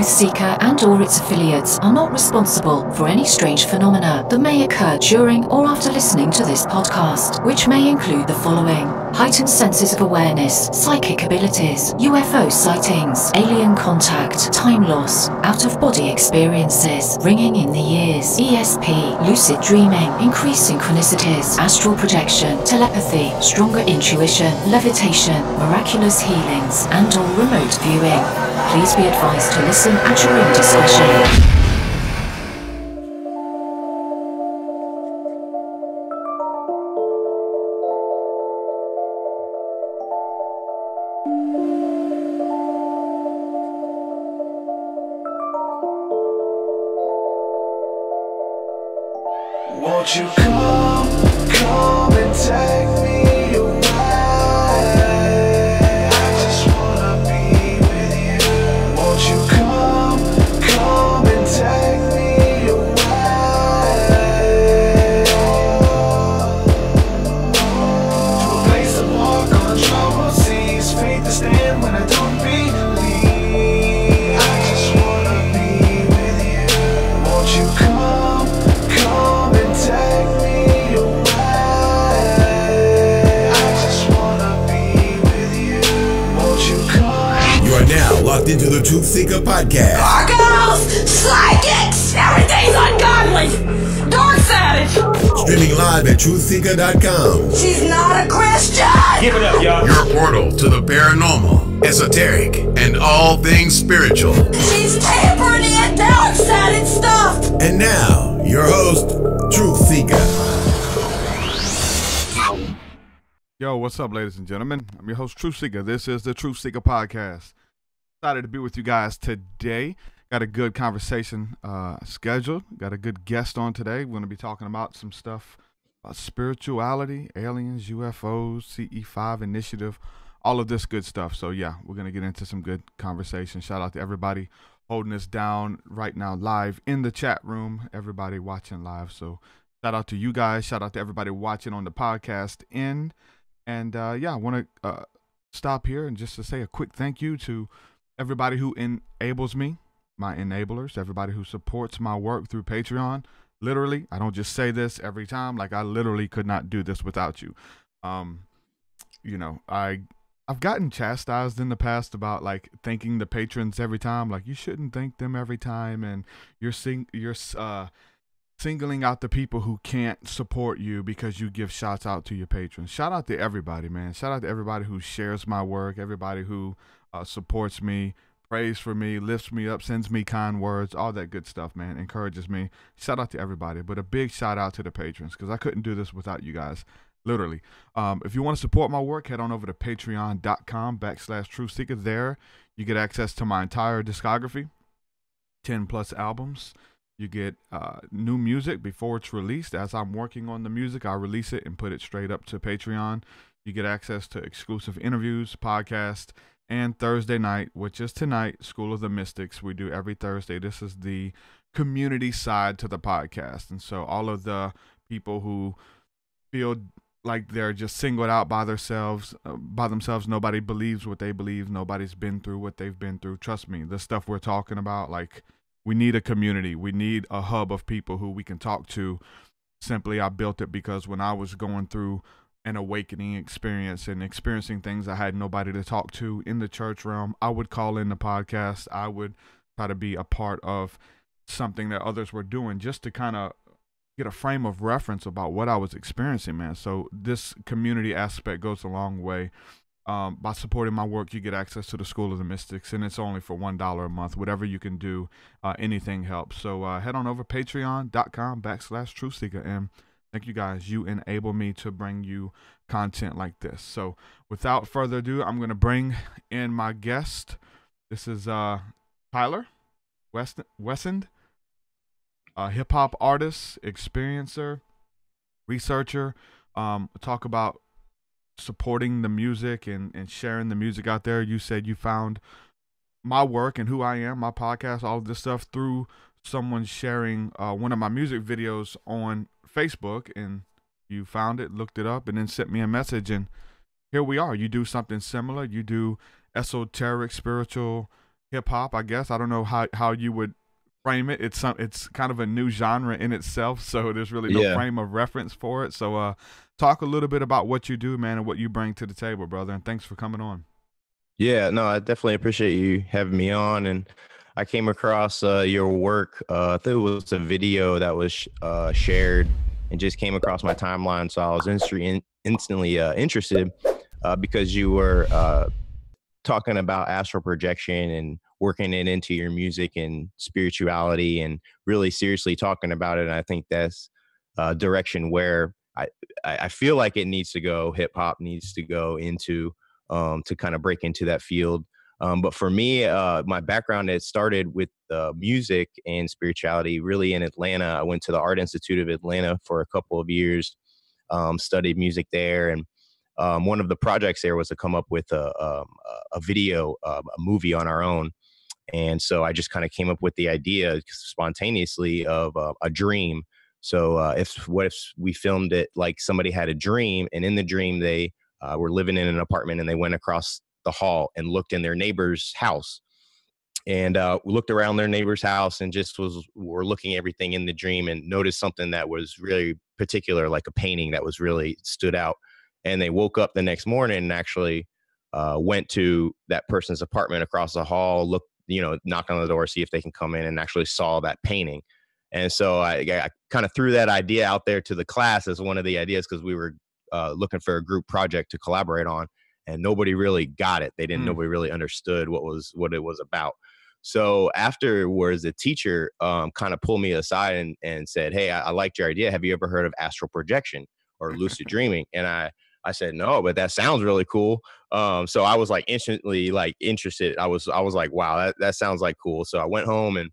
TruthSeekah and or its affiliates are not responsible for any strange phenomena that may occur during or after listening to this podcast, which may include the following: heightened senses of awareness, psychic abilities, UFO sightings, alien contact, time loss, out-of-body experiences, ringing in the ears, ESP, lucid dreaming, increased synchronicities, astral projection, telepathy, stronger intuition, levitation, miraculous healings, and or remote viewing. Please be advised to listen at your own discretion. Won't you come and take me away? I just wanna be with you. Won't you come and take me away? To a place to walk on troubled seas, faith to stand when I don't believe. I just wanna be with you. Won't you come and take me away. I just wanna be with you. Won't you come? You are now locked into the TruthSeekah podcast. Gargoyles, psychics, everything's ungodly. Dark savage. Streaming live at TruthSeekah.com. She's not a Christian. Give it up, y'all. Your portal to the paranormal, esoteric, and all things spiritual. She's tampering in dark-sided stuff. And now, your host, TruthSeekah. Yo, what's up, ladies and gentlemen? I'm your host, TruthSeekah. This is the TruthSeekah podcast. Excited to be with you guys today. Got a good conversation scheduled. Got a good guest on today. We're going to be talking about some stuff about spirituality, aliens, UFOs, CE5 initiative, all of this good stuff. So yeah, we're going to get into some good conversation. Shout out to everybody holding us down right now live in the chat room, everybody watching live. So shout out to you guys. Shout out to everybody watching on the podcast end. And yeah, I want to stop here and just to say a quick thank you to everybody who enables me, my enablers, everybody who supports my work through Patreon. Literally, I don't just say this every time. Like, I literally could not do this without you. You know, I've gotten chastised in the past about like thanking the patrons every time. Like, you shouldn't thank them every time, and you're singling out the people who can't support you because you give shouts out to your patrons. Shout out to everybody, man. Shout out to everybody who shares my work, everybody who supports me, prays for me, lifts me up, sends me kind words, all that good stuff, man. Encourages me. Shout out to everybody, but a big shout out to the patrons, because I couldn't do this without you guys. Literally. If you want to support my work, head on over to patreon.com/TruthSeekah. There you get access to my entire discography, 10 plus albums. You get new music before it's released. As I'm working on the music, I release it and put it straight up to Patreon. You get access to exclusive interviews, podcasts, and Thursday night, which is tonight, School of the Mystics. We do every Thursday. This is the community side to the podcast. And so all of the people who feel like they're just singled out by themselves, nobody believes what they believe, nobody's been through what they've been through. Trust me, the stuff we're talking about, like, we need a community. We need a hub of people who we can talk to. Simply, I built it because when I was going through an awakening experience and experiencing things I had nobody to talk to in the church realm, I would call in the podcast. I would try to be a part of something that others were doing just to kind of get a frame of reference about what I was experiencing, man. So this community aspect goes a long way. By supporting my work, you get access to the School of the Mystics, and it's only for $1 a month. Whatever you can do, anything helps. So head on over patreon.com/TruthSeekah, and thank you guys. You enable me to bring you content like this. So without further ado, I'm going to bring in my guest. This is Tyler Wesson, hip-hop artist, experiencer, researcher. Talk about supporting the music and sharing the music out there. You said you found my work and who I am, my podcast, all of this stuff through someone sharing one of my music videos on Facebook, and you found it, looked it up, and then sent me a message, and here we are. You do something similar. You do esoteric, spiritual hip hop, I guess. I don't know how you would frame it. It's kind of a new genre in itself, so there's really no frame of reference for it. So talk a little bit about what you do, man, and what you bring to the table, brother, and thanks for coming on. Yeah, no, I definitely appreciate you having me on. And I came across your work. I think it was a video that was shared and just came across my timeline. So I was instantly interested because you were talking about astral projection and working it into your music and spirituality and really seriously talking about it. And I think that's a direction where I feel like it needs to go. Hip hop needs to go into to kind of break into that field. But for me, my background, it started with music and spirituality really in Atlanta. I went to the Art Institute of Atlanta for a couple of years, studied music there. And one of the projects there was to come up with a video, a movie on our own. And so I just kind of came up with the idea spontaneously of a dream. So what if we filmed it like somebody had a dream, and in the dream they were living in an apartment and they went across the hall and looked in their neighbor's house and looked around their neighbor's house and just were looking at everything in the dream and noticed something that was really particular, like a painting that was really stood out. And they woke up the next morning and actually went to that person's apartment across the hall, looked, knocked on the door, see if they can come in, and actually saw that painting. And so I kind of threw that idea out there to the class as one of the ideas, because we were looking for a group project to collaborate on, and nobody really got it. Nobody really understood what it was about. So afterwards, the teacher kind of pulled me aside and said, "Hey, I liked your idea. Have you ever heard of astral projection or lucid dreaming?" And I said, "No, but that sounds really cool." So I was like instantly like interested. I was like, wow, that sounds like cool. So I went home and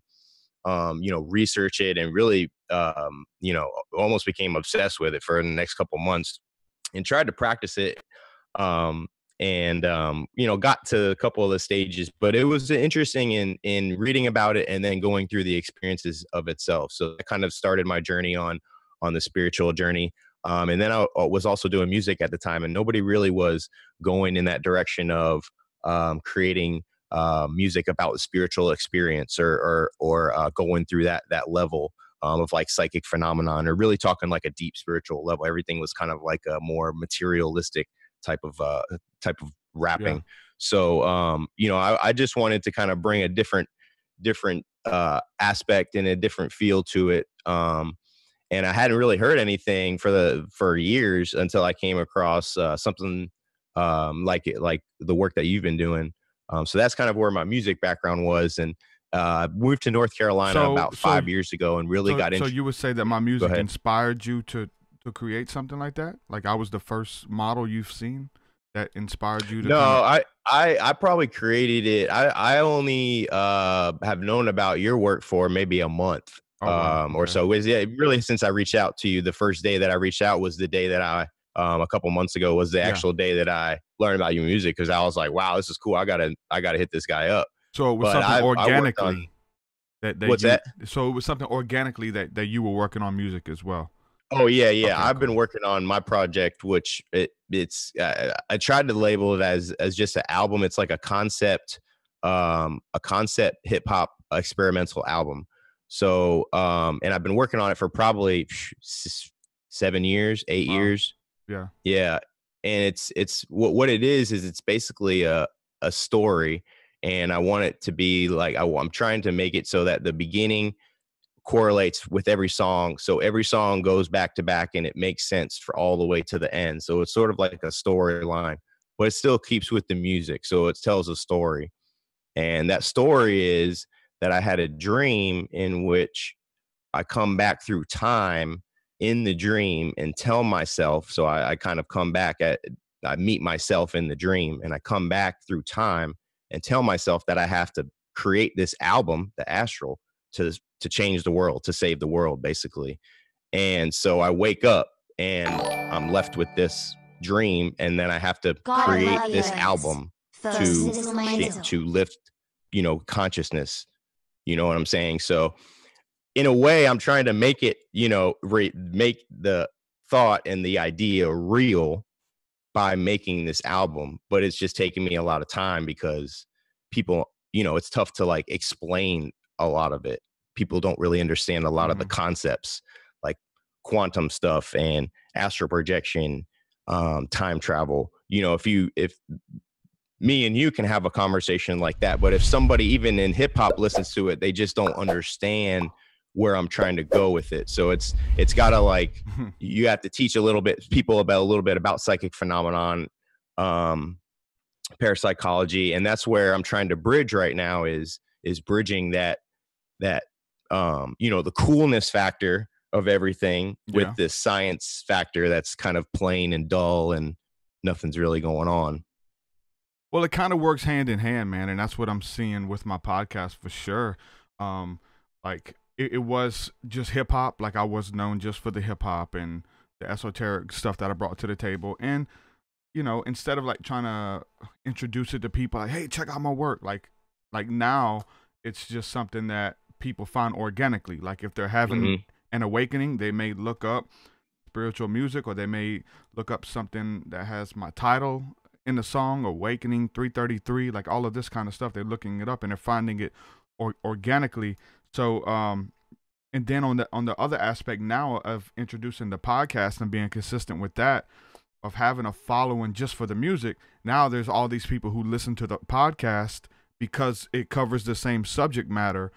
research it and really, almost became obsessed with it for the next couple months and tried to practice it. Got to a couple of the stages, but it was interesting in reading about it and then going through the experiences of itself. So that kind of started my journey on the spiritual journey. And then I was also doing music at the time, and nobody really was going in that direction of creating music about the spiritual experience or going through that level of like psychic phenomenon, or really talking like a deep spiritual level. Everything was kind of like a more materialistic type of rapping. Yeah. So, I just wanted to kind of bring a different aspect and a different feel to it. And I hadn't really heard anything for years until I came across something like the work that you've been doing. So that's kind of where my music background was, and moved to North Carolina about 5 years ago, and really got into. So you would say that my music inspired you to create something like that? Like I was the first model you've seen that inspired you to? No, I probably created it. I only have known about your work for maybe a month. Or so. Really, since I reached out to you, the first day that I reached out was the day that I, a couple months ago, was the actual day that I learned about your music, because I was like, wow, this is cool. I gotta hit this guy up. So it was something organically. What's that? So it was something organically that you were working on music as well. Oh yeah. Okay, I've been working on my project, which it's I tried to label it as just an album. It's like a concept hip hop experimental album. So, and I've been working on it for probably 7 years, 8 years. Yeah. Yeah. And it's what it is it's basically a story. And I want it to be like, I'm trying to make it so that the beginning correlates with every song. So every song goes back to back and it makes sense for all the way to the end. So it's sort of like a storyline, but it still keeps with the music. So it tells a story. And that story is that I had a dream in which I come back through time in the dream and tell myself. So I kind of come back I meet myself in the dream, and I come back through time and tell myself that I have to create this album, The Astral, to change the world, to save the world, basically. And so I wake up and I'm left with this dream, and then I have to create this album to lift, consciousness. You know what I'm saying? So in a way, I'm trying to make it, make the thought and the idea real by making this album. But it's just taking me a lot of time because people it's tough to like explain a lot of it. People don't really understand a lot of the concepts like quantum stuff and astral projection, time travel. If me and you can have a conversation like that, but if somebody even in hip hop listens to it, they just don't understand where I'm trying to go with it. So it's gotta like, you have to teach people about a little bit about psychic phenomenon, parapsychology. And that's where I'm trying to bridge right now is bridging that, the coolness factor of everything with this science factor that's kind of plain and dull and nothing's really going on. Well, it kind of works hand in hand, man. And that's what I'm seeing with my podcast for sure. Like it was just hip hop. Like I was known just for the hip hop and the esoteric stuff that I brought to the table. And, instead of like trying to introduce it to people like, hey, check out my work. Like now it's just something that people find organically. Like if they're having an awakening, they may look up spiritual music, or they may look up something that has my title in the song, Awakening 333, like all of this kind of stuff. They're looking it up and they're finding it organically. So, and then on the other aspect now of introducing the podcast and being consistent with that, of having a following just for the music, now there's all these people who listen to the podcast because it covers the same subject matter.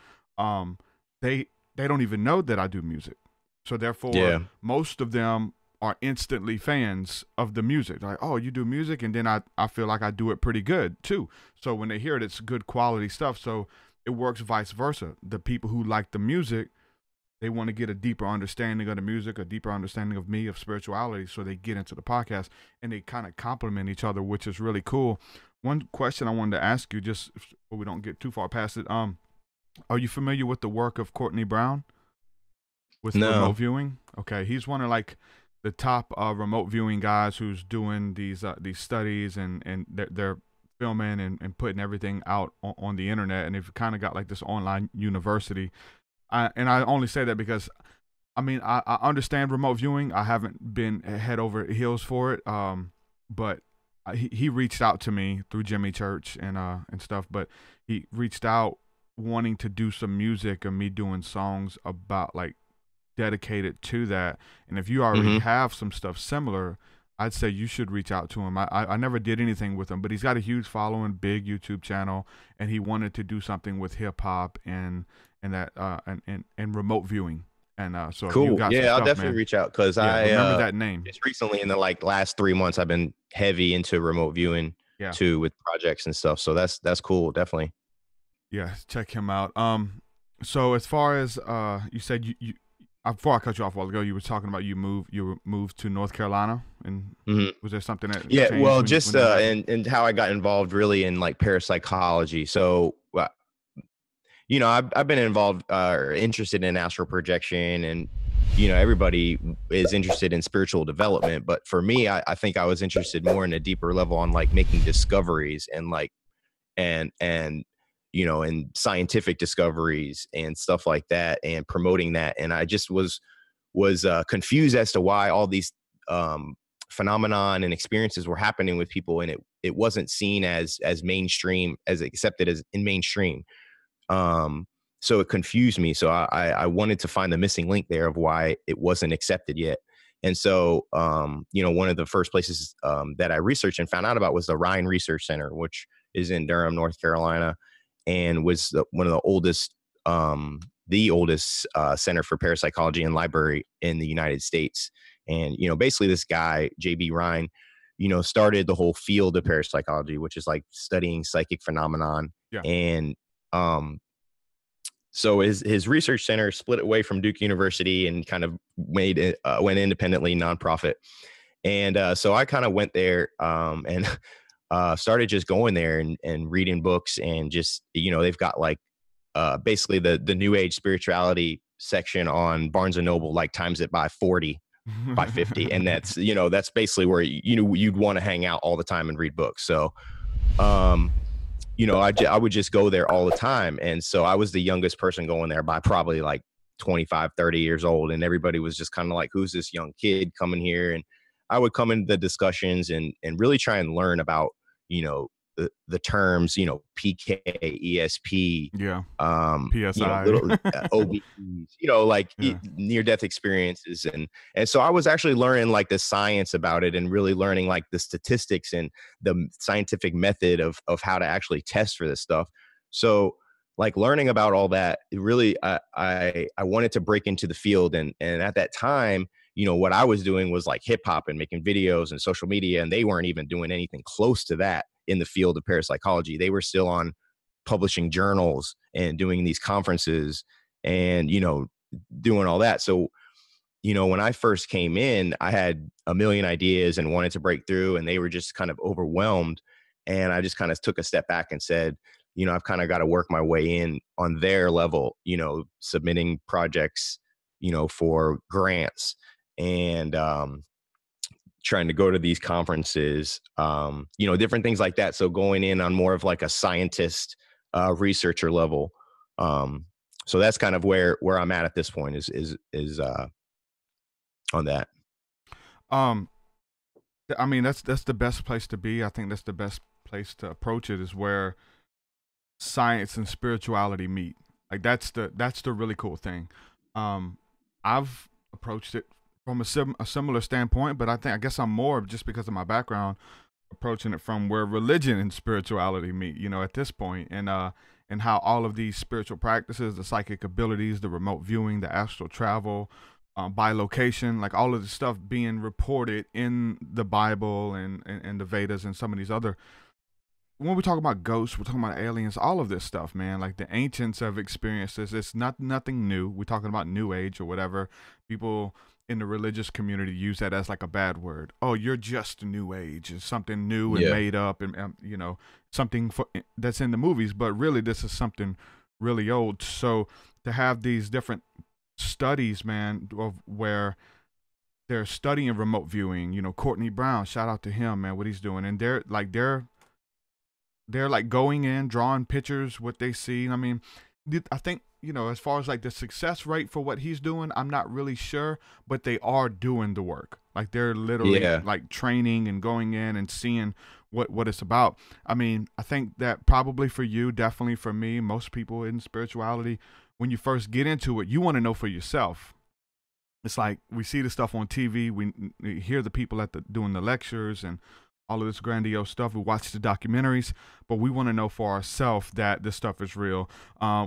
They don't even know that I do music. So therefore, most of them are instantly fans of the music. Like, oh, you do music? And then I feel like I do it pretty good too. So when they hear it, it's good quality stuff. So it works vice versa. The people who like the music, they want to get a deeper understanding of the music, a deeper understanding of me, of spirituality. So they get into the podcast and they kind of complement each other, which is really cool. One question I wanted to ask you, just so we don't get too far past it. Are you familiar with the work of Courtney Brown with remote viewing? Okay. He's one of like the top remote viewing guys who's doing these studies and they're filming and putting everything out on the internet. And they've kind of got like this online university. And I only say that because, I mean, I understand remote viewing. I haven't been head over heels for it. But he reached out to me through Jimmy Church and stuff. But he reached out wanting to do some music and me doing songs about like dedicated to that. And if you already have some stuff similar, I'd say you should reach out to him. I never did anything with him, but he's got a huge following, big YouTube channel, and he wanted to do something with hip hop and that and remote viewing. And so cool. I'll definitely reach out because I remember that name. Just recently in the like last 3 months, I've been heavy into remote viewing too with projects and stuff. So that's cool. Definitely. Yeah, check him out. So as far as you said you before I cut you off a while ago, you were talking about you moved to North Carolina, and was there something that changed well, just and how I got involved really in like parapsychology. So I've been involved or interested in astral projection, and everybody is interested in spiritual development, but for me, I think I was interested more in a deeper level on like making discoveries and like and scientific discoveries and stuff like that, and promoting that. And I just was confused as to why all these phenomenon and experiences were happening with people, and it wasn't seen as mainstream, as accepted as in mainstream. So it confused me. So I wanted to find the missing link there of why it wasn't accepted yet. And so, one of the first places that I researched and found out about was the Rhine Research Center, which is in Durham, North Carolina, and was one of the oldest center for parapsychology and library in the United States. And, basically this guy, J.B. Rhine, started the whole field of parapsychology, which is like studying psychic phenomenon. Yeah. And so his research center split away from Duke University and kind of went independently, nonprofit. And so I kind of went there and started just going there and reading books, and just, they've got like basically the new age spirituality section on Barnes and Noble, like times it by 40, by 50. And that's, that's basically where, you'd want to hang out all the time and read books. So, I would just go there all the time. And so I was the youngest person going there by probably like 25, 30 years old. And everybody was just kind of like, who's this young kid coming here? And I would come into the discussions and really try and learn about, the the terms, PK, ESP, Yeah. PSI, PSI. little OBEs, like Yeah. near death experiences. And so I was actually learning like the science about it and really learning like the statistics and the scientific method of how to actually test for this stuff. So like learning about all that, it really, I wanted to break into the field. And at that time, what I was doing was like hip hop and making videos and social media, and they weren't even doing anything close to that in the field of parapsychology. They were still on publishing journals and doing these conferences and, doing all that. So, when I first came in, I had a million ideas and wanted to break through, and they were just kind of overwhelmed. And I just kind of took a step back and said, I've kind of got to work my way in on their level, submitting projects, for grants and trying to go to these conferences, different things like that. So going in on more of like a scientist, researcher level. So that's kind of where I'm at this point is on that. I mean, that's the best place to be. I think that's the best place to approach it, is where science and spirituality meet. Like that's the really cool thing. I've approached it from a similar standpoint, but I guess I'm more, just because of my background, approaching it from where religion and spirituality meet, at this point, and how all of these spiritual practices, the psychic abilities, the remote viewing, the astral travel, by location, like all of the stuff being reported in the Bible and the Vedas and some of these other. When we talk about ghosts, we're talking about aliens, all of this stuff, man. Like the ancients have experienced this. It's nothing new. We're talking about New Age or whatever. People in the religious community use that as like a bad word. Oh, you're just New Age. It's something new and made up, and something that's in the movies. But really, this is something really old. So to have these different studies, man, of where they're studying remote viewing. Courtney Brown, shout out to him, man, what he's doing, and they're like going in, drawing pictures, what they see. I mean, I think, as far as like the success rate for what he's doing, I'm not really sure, but they are doing the work. Like they're literally like training and going in and seeing what it's about. I mean, I think that probably for you, definitely for me, most people in spirituality, when you first get into it, you want to know for yourself. It's like we see the stuff on TV, we hear the people doing the lectures and all of this grandiose stuff. We watch the documentaries, but we want to know for ourselves that this stuff is real,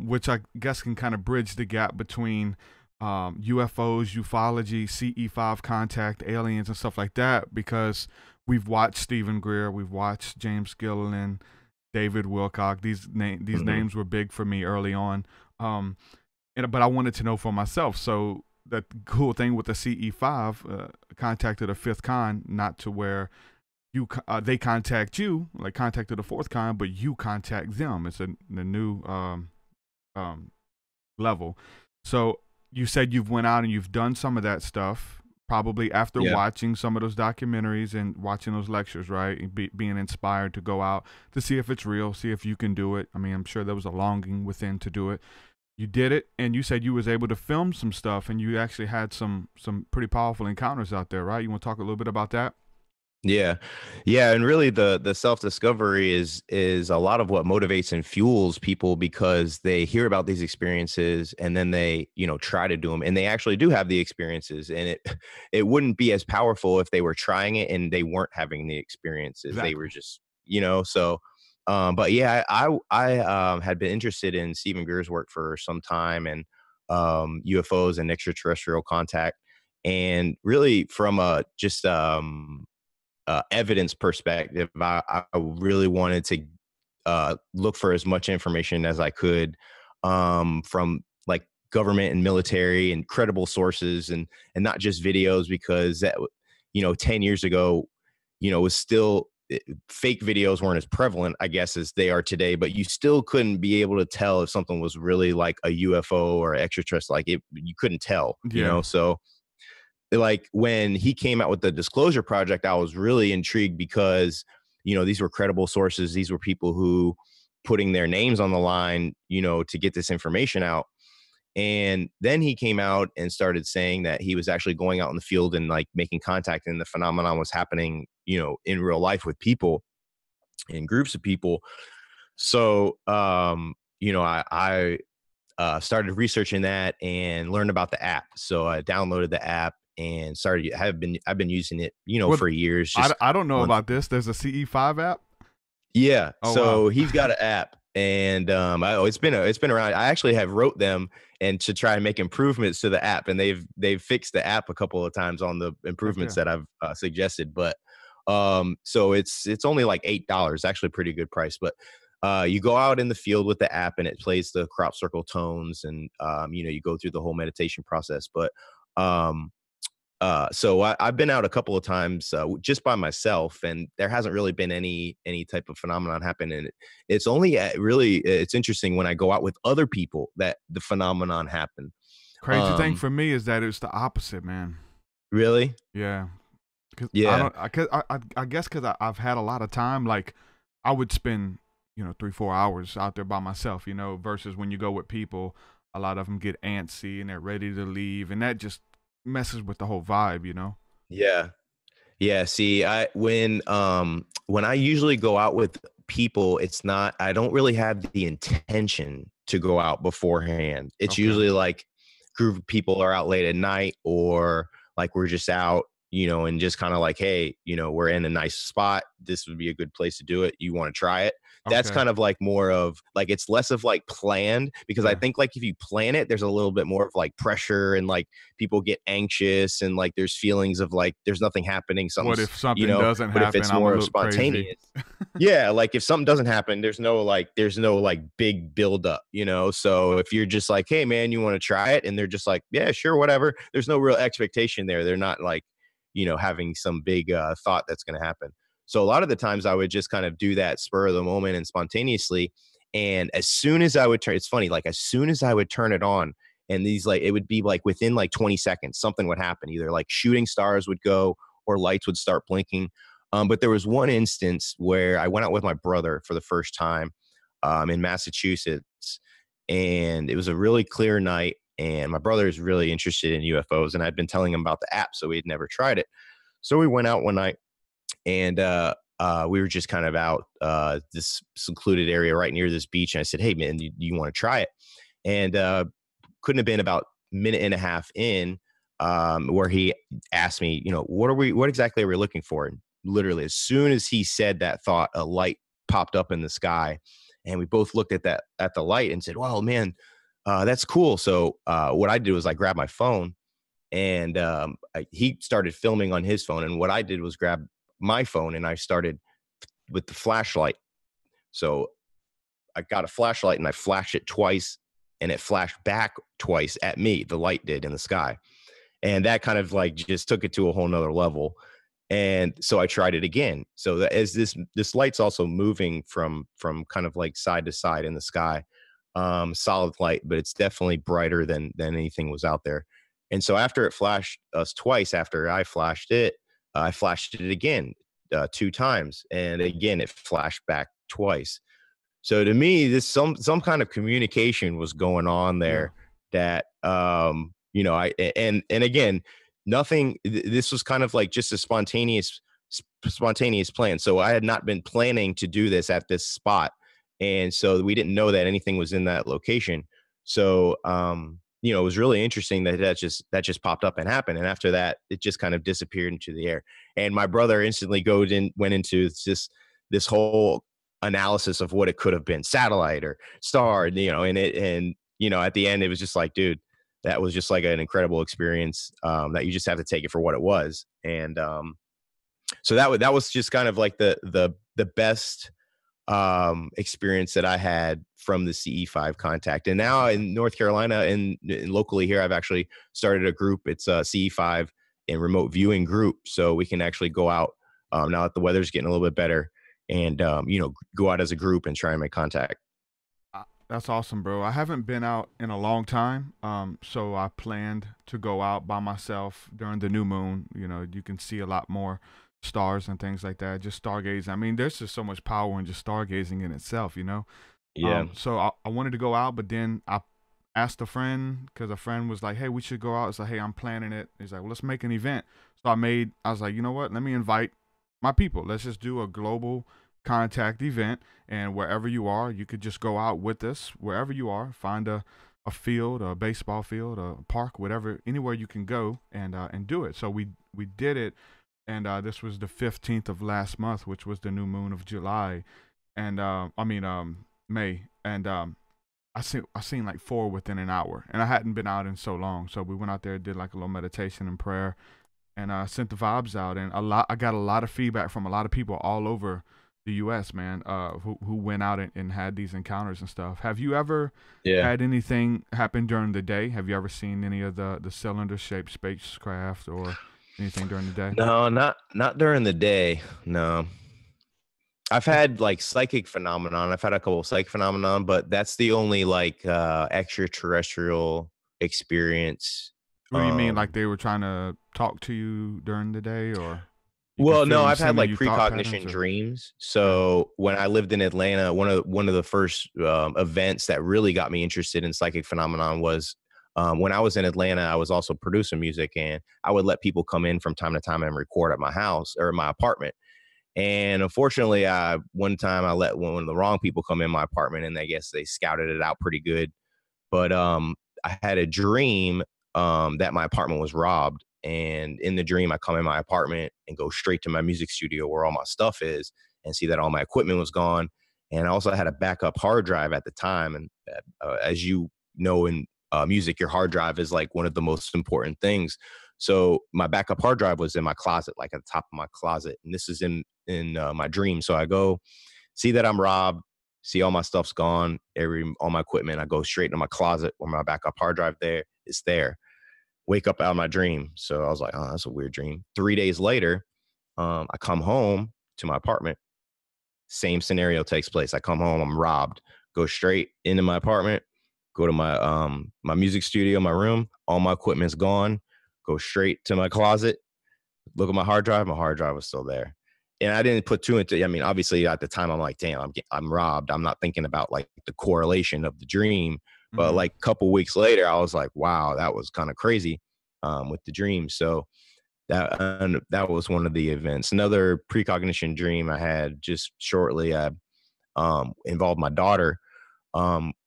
which I guess can kind of bridge the gap between UFOs, ufology, CE5 contact, aliens, and stuff like that, because we've watched Stephen Greer, we've watched James Gilliland, David Wilcock. These names were big for me early on, but I wanted to know for myself. So the cool thing with the CE5 contacted a fifth con, not to where they contact you, like contacted a fourth con, but you contact them. It's the new level. So you said you've went out and you've done some of that stuff, probably after watching some of those documentaries and watching those lectures, right? And being inspired to go out to see if it's real, see if you can do it. I mean, I'm sure there was a longing within to do it. You did it, and you said you was able to film some stuff, and you actually had some pretty powerful encounters out there, right? You want to talk a little bit about that? Yeah. And really the self-discovery is a lot of what motivates and fuels people, because they hear about these experiences and then they, try to do them, and they actually do have the experiences, and it wouldn't be as powerful if they were trying it and they weren't having the experiences. Exactly. They were just, so, but yeah, I had been interested in Stephen Greer's work for some time, and UFOs and extraterrestrial contact, and really from just evidence perspective, I really wanted to look for as much information as I could from like government and military and credible sources, and not just videos, because that 10 years ago was still, fake videos weren't as prevalent, I guess, as they are today, but you still couldn't be able to tell if something was really like a UFO or extraterrestrial. Like you couldn't tell, so like when he came out with the Disclosure Project, I was really intrigued, because, these were credible sources. These were people who putting their names on the line, to get this information out. And then he came out and started saying that he was actually going out in the field and like making contact, and the phenomenon was happening, in real life with people. in groups of people. So, you know, I started researching that and learned about the app. So I downloaded the app and I've been using it, you know, Well, for years. Just I don't know on, about this. There's a CE5 app. yeah. Oh, So wow. he's got an app, and it's been around. I actually have wrote them and to try and make improvements to the app, and they've fixed the app a couple of times on the improvements that I've suggested. But so it's only like $8, actually a pretty good price. But you go out in the field with the app, and it plays the crop circle tones, and you know, you go through the whole meditation process. But so I've been out a couple of times just by myself, and there hasn't really been any type of phenomenon happen. And it's only really, it's interesting when I go out with other people that the phenomenon happen. Crazy thing for me is that it's the opposite, man. Really? Yeah. Cause Yeah. I guess because I've had a lot of time. Like, I would spend, you know, 3-4 hours out there by myself, you know, versus when you go with people, a lot of them get antsy and they're ready to leave, and that just messes with the whole vibe, you know? Yeah. Yeah. See, when I usually go out with people, I don't really have the intention to go out beforehand. It's usually like group of people are out late at night, or like we're just out, you know, and just kind of like, hey, you know, we're in a nice spot. This would be a good place to do it. You want to try it? That's kind of like more of like, it's less of like planned, because I think like if you plan it, there's a little bit more of like pressure, and like people get anxious, and like there's feelings of like there's nothing happening. What if something you know, doesn't but happen? if it's I'm more a spontaneous, crazy. yeah, like if something doesn't happen, there's no like big build up, you know. So if you're just like, hey man, you want to try it, and they're just like, yeah, sure, whatever. There's no real expectation there. They're not like, you know, having some big thought that's going to happen. So a lot of the times I would just kind of do that spur of the moment and spontaneously. And as soon as I would it's funny, like as soon as I would turn it on, and these like, it would be like within like 20 seconds, something would happen. Either like shooting stars would go, or lights would start blinking. But there was one instance where I went out with my brother for the first time in Massachusetts, and it was a really clear night. And my brother is really interested in UFOs, and I'd been telling him about the app, so he'd never tried it. So we went out one night, and we were just kind of out this secluded area right near this beach. And I said, hey man, you want to try it? And couldn't have been about a minute and a half in where he asked me, you know, what exactly are we looking for? And literally as soon as he said that thought, a light popped up in the sky, and we both looked at the light and said, wow, man, that's cool. So what I did was I grabbed my phone, and he started filming on his phone. And what I did was grab my phone, and I started with the flashlight. So I got a flashlight, and I flashed it twice, and it flashed back twice at me. The light did in the sky. And that kind of like just took it to a whole nother level. And so I tried it again. So that as this light's also moving from kind of like side to side in the sky, solid light, but it's definitely brighter than anything was out there. And so after it flashed us twice, after I flashed it again 2 times, and again it flashed back twice. So to me, this some kind of communication was going on there that you know, and again, nothing. This was kind of like just a spontaneous plan. So I had not been planning to do this at this spot, and so we didn't know that anything was in that location. So you know, it was really interesting that just popped up and happened. And after that, it just kind of disappeared into the air. And my brother instantly went into this whole analysis of what it could have been, satellite or star, you know, and you know, at the end, it was just like, dude, that was just like an incredible experience that you just have to take it for what it was. And so that was just kind of like the best experience that I had from the CE5 contact. And now in North Carolina and locally here, I've actually started a group. It's a CE5 and remote viewing group. So we can actually go out now that the weather's getting a little bit better, and you know, go out as a group and try and make contact. That's awesome, bro. I haven't been out in a long time, so I planned to go out by myself during the new moon. You know, you can see a lot more stars and things like that. Just stargazing. I mean, there's just so much power in just stargazing in itself, you know? Yeah. So I wanted to go out, but then I asked a friend, because a friend was like, hey, we should go out. It's like, hey, I'm planning it. He's like, well, let's make an event. So I was like, you know what? Let me invite my people. Let's just do a global contact event, and wherever you are, you could just go out with us wherever you are, find a field, a baseball field, a park, whatever, anywhere you can go and do it. So we did it, and this was the 15th of last month, which was the new moon of July, and May, and I seen like 4 within an hour, and I hadn't been out in so long, so we went out there, did like a little meditation and prayer, and sent the vibes out, and I got a lot of feedback from a lot of people all over the U.S., man, who went out and had these encounters and stuff. Have you ever had anything happen during the day? Have you ever seen any of the cylinder-shaped spacecraft or anything during the day? No, not during the day. No. I've had like psychic phenomenon. I've had a couple of psychic phenomenon, but that's the only like extraterrestrial experience. What do you mean? Like they were trying to talk to you during the day, or? Well, no, I've had like precognition dreams. So when I lived in Atlanta, one of the first events that really got me interested in psychic phenomenon was when I was in Atlanta. I was also producing music, and I would let people come in from time to time and record at my house or my apartment. And unfortunately, one time I let one of the wrong people come in my apartment, and I guess they scouted it out pretty good. But I had a dream that my apartment was robbed. And in the dream, I come in my apartment and go straight to my music studio where all my stuff is and see that all my equipment was gone. And I also had a backup hard drive at the time. And as you know, in music, your hard drive is like one of the most important things. So my backup hard drive was in my closet, like at the top of my closet. And this is in my dream. So I go see that I'm robbed, see all my stuff's gone, all my equipment. I go straight into my closet where my backup hard drive is there. Wake up out of my dream. So I was like, oh, that's a weird dream. 3 days later, I come home to my apartment. Same scenario takes place. I come home, I'm robbed, go straight into my apartment, go to my my music studio, my room, all my equipment's gone, go straight to my closet, look at my hard drive was still there. And I didn't put two into, I mean, obviously at the time I'm like, damn, I'm robbed. I'm not thinking about like the correlation of the dream. But like a couple weeks later, I was like, wow, that was kind of crazy with the dream. So that was one of the events. Another precognition dream I had just shortly involved my daughter,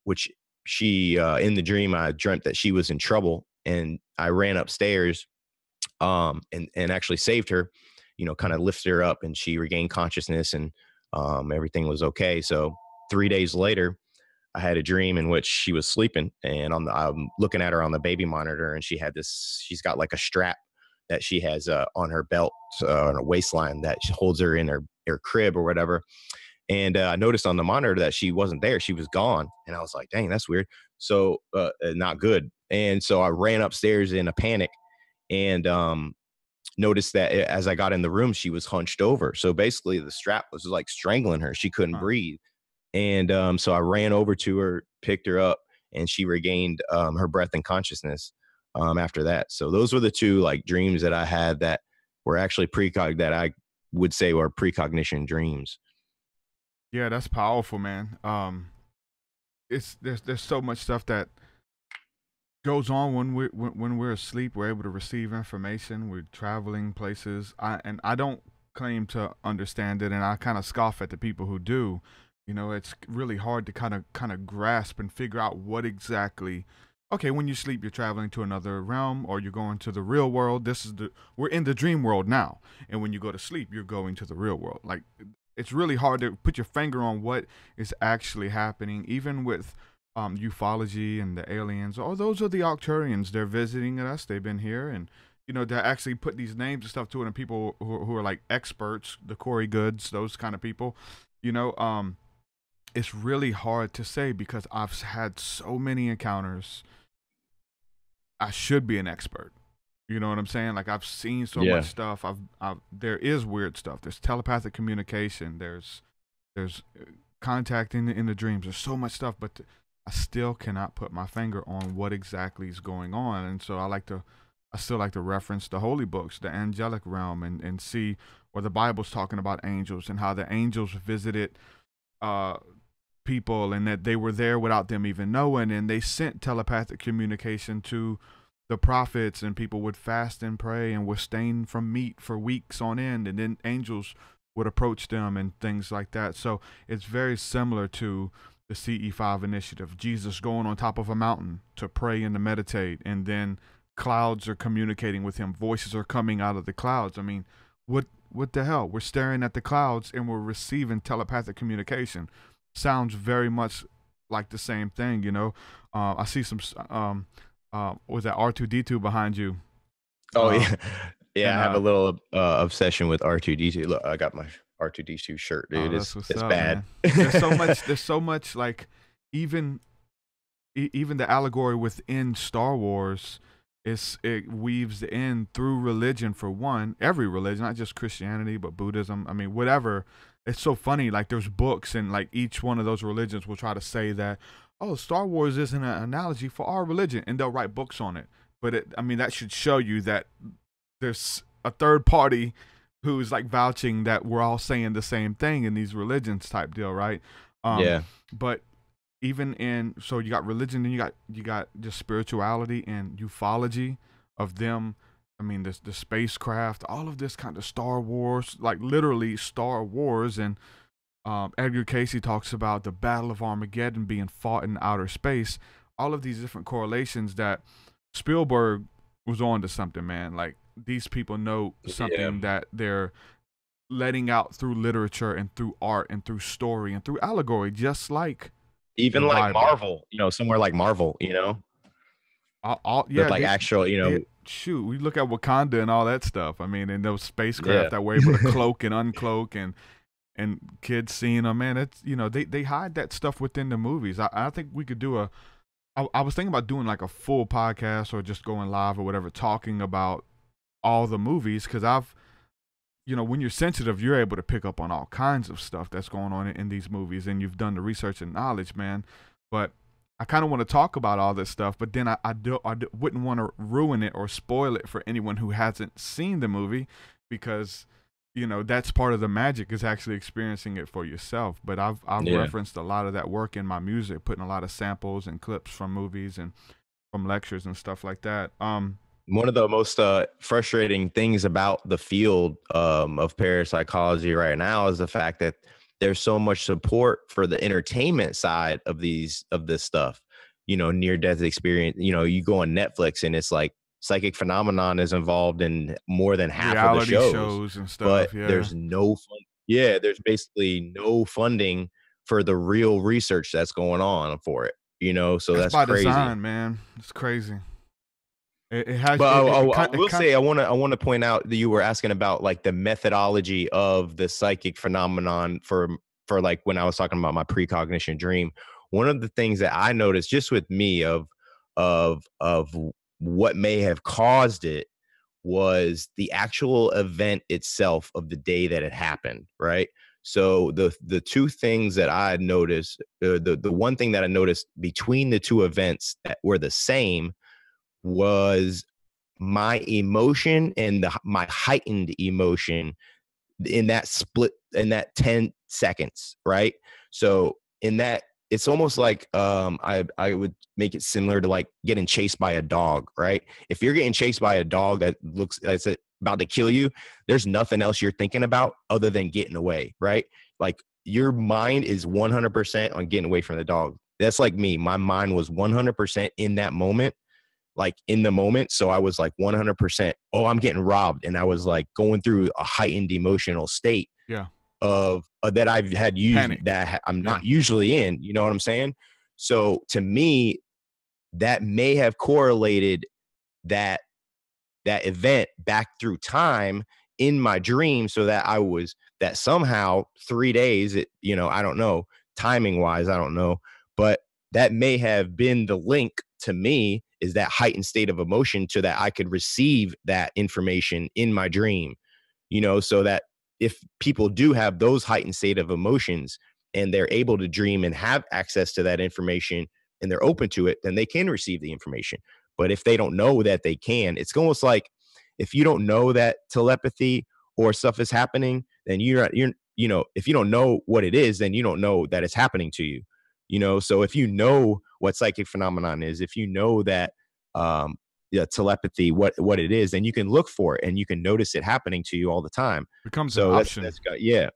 which she, in the dream, I dreamt that she was in trouble. And I ran upstairs and actually saved her, kind of lifted her up, and she regained consciousness, and everything was okay. So 3 days later, I had a dream in which she was sleeping, and I'm looking at her on the baby monitor, and she's got like a strap that she has on her belt, on her waistline, that holds her in her crib or whatever. And I noticed on the monitor that she wasn't there. She was gone. And I was like, dang, that's weird. So not good. And so I ran upstairs in a panic and noticed that as I got in the room, she was hunched over. So basically the strap was like strangling her. She couldn't breathe. And so I ran over to her, picked her up, and she regained her breath and consciousness after that. So those were the two like dreams that I had that were actually that I would say were precognition dreams. Yeah, that's powerful, man. There's so much stuff that goes on when we're asleep. We're able to receive information. We're traveling places. I don't claim to understand it, and I kind of scoff at the people who do. It's really hard to kind of grasp and figure out what exactly. Okay, when you sleep, you're traveling to another realm, or you're going to the real world. We're in the dream world now, and when you go to sleep, you're going to the real world. Like, it's really hard to put your finger on what is actually happening, even with ufology and the aliens. Oh, those are the Arcturians. They're visiting us. They've been here, and they actually put these names and stuff to it, and people who are like experts, the Corey Goods, those kind of people. It's really hard to say because I've had so many encounters. I should be an expert. You know what I'm saying? Like, I've seen so much stuff. There is weird stuff. There's telepathic communication. There's contact in the dreams. There's so much stuff, but I still cannot put my finger on what exactly is going on. And so I still like to reference the holy books, the angelic realm, and see where the Bible's talking about angels and how the angels visited people, and that they were there without them even knowing, and they sent telepathic communication to the prophets, and people would fast and pray and abstain from meat for weeks on end, and then angels would approach them and things like that. So it's very similar to the CE5 initiative. Jesus going on top of a mountain to pray and to meditate, and then clouds are communicating with him. Voices are coming out of the clouds. I mean, what the hell? We're staring at the clouds and we're receiving telepathic communication. Sounds very much like the same thing, you know. I see some was that R2D2 behind you? Oh yeah. Yeah, I have a little obsession with R2D2. Look, I got my R2D2 shirt, dude. It's bad. There's so much like even the allegory within Star Wars. It weaves in through religion, for one, every religion, not just Christianity, but Buddhism. I mean, whatever. It's so funny. Like, there's books, and like each one of those religions will try to say that, oh, Star Wars isn't an analogy for our religion, and they'll write books on it. But I mean, that should show you that there's a third party who's like vouching that we're all saying the same thing in these religions type deal, right? Yeah. But even so you got religion, and you got just spirituality and ufology of them. I mean, the spacecraft, all of this kind of Star Wars, like literally Star Wars. And Edgar Cayce talks about the Battle of Armageddon being fought in outer space. All of these different correlations that Spielberg was on to something, man. Like, these people know something that they're letting out through literature and through art and through story and through allegory, just like even like Bible. Marvel, you know, somewhere like Marvel, you know, yeah, like actual, you know, shoot, we look at Wakanda and all that stuff. I mean, and those spacecraft that were able to cloak and uncloak, and kids seeing them, man. It's, you know, they hide that stuff within the movies. I think we could do I was thinking about doing like a full podcast or just going live or whatever, talking about all the movies, because you know, when you're sensitive, you're able to pick up on all kinds of stuff that's going on in these movies, and you've done the research and knowledge, man. But I kind of want to talk about all this stuff, but then I wouldn't want to ruin it or spoil it for anyone who hasn't seen the movie, because, you know, that's part of the magic, is actually experiencing it for yourself. But I've referenced a lot of that work in my music, putting a lot of samples and clips from movies and from lectures and stuff like that. One of the most frustrating things about the field of parapsychology right now is the fact that there's so much support for the entertainment side of this stuff. You know, near-death experience. You know, you go on Netflix and it's like psychic phenomenon is involved in more than half reality of the shows and stuff. But there's no fun. Yeah, there's basically no funding for the real research that's going on for it. You know, so that's by crazy. Design, man. It's crazy. It has. But I will say, I want to point out that you were asking about like the methodology of the psychic phenomenon for like when I was talking about my precognition dream. One of the things that I noticed just with me of what may have caused it was the actual event itself of the day that it happened, right? So the two things that I noticed, the one thing that I noticed between the two events that were the same was my emotion and my heightened emotion in that split, in that 10 seconds, right? So in that, it's almost like I would make it similar to like getting chased by a dog, right? If you're getting chased by a dog that's about to kill you, there's nothing else you're thinking about other than getting away, right? Like your mind is 100% on getting away from the dog. That's like me. My mind was 100% in that moment. Like in the moment. So I was like 100%, oh, I'm getting robbed. And I was like going through a heightened emotional state of that I've had used Panic. That I'm not usually in, you know what I'm saying? So to me, that may have correlated that event back through time in my dream, so that somehow 3 days, you know, I don't know, timing wise, I don't know, but that may have been the link to me, is that heightened state of emotion, so that I could receive that information in my dream, you know, so that if people do have those heightened state of emotions and they're able to dream and have access to that information and they're open to it, then they can receive the information. But if they don't know that they can, it's almost like if you don't know that telepathy or stuff is happening, then you're, you know, if you don't know what it is, then you don't know that it's happening to you. You know, so if you know what psychic phenomenon is, if you know that telepathy, what it is, then you can look for it and you can notice it happening to you all the time. Becomes an option. Yeah.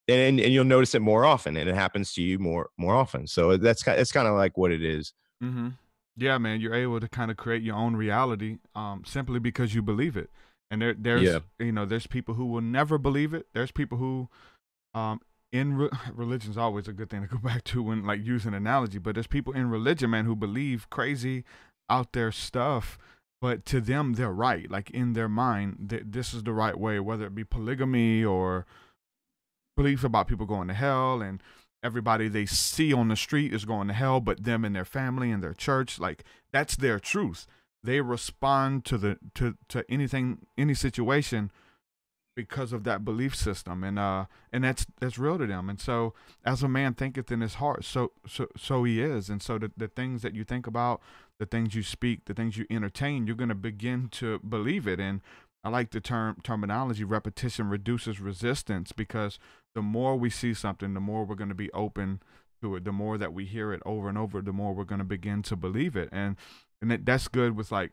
and you'll notice it more often, and it happens to you more often. So it's kind of like what it is. Mm-hmm. Yeah, man, you're able to kind of create your own reality, simply because you believe it. And there's there's people who will never believe it. There's people who, religion's always a good thing to go back to when like using an analogy, but there's people in religion, man, who believe crazy out there stuff, but to them they're right. Like in their mind, this is the right way, whether it be polygamy or belief about people going to hell, and everybody they see on the street is going to hell, but them and their family and their church, like that's their truth. They respond to anything, any situation, because of that belief system, and that's real to them. And so, as a man thinketh in his heart, so he is. And so the things that you think about, the things you speak, the things you entertain, you're going to begin to believe it. And I like the terminology, repetition reduces resistance, because the more we see something, the more we're going to be open to it. The more that we hear it over and over, the more we're going to begin to believe it. And that's good with like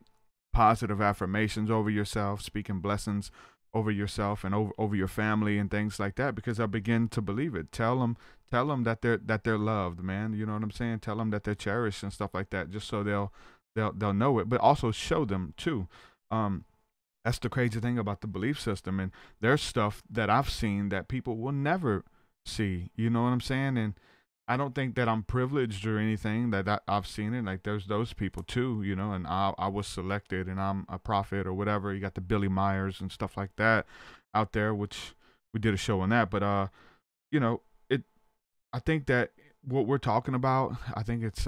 positive affirmations over yourself, speaking blessings over yourself and over your family and things like that, because I begin to believe it. Tell them that they're loved, man. You know what I'm saying? Tell them that they're cherished and stuff like that, just so they'll know it, but also show them too. That's the crazy thing about the belief system. And there's stuff that I've seen that people will never see. You know what I'm saying? And I don't think that I'm privileged or anything, that I've seen it. Like there's those people too, you know, and I was selected and I'm a prophet or whatever. You got the Billy Myers and stuff like that out there, which we did a show on that. But, I think that what we're talking about, I think it's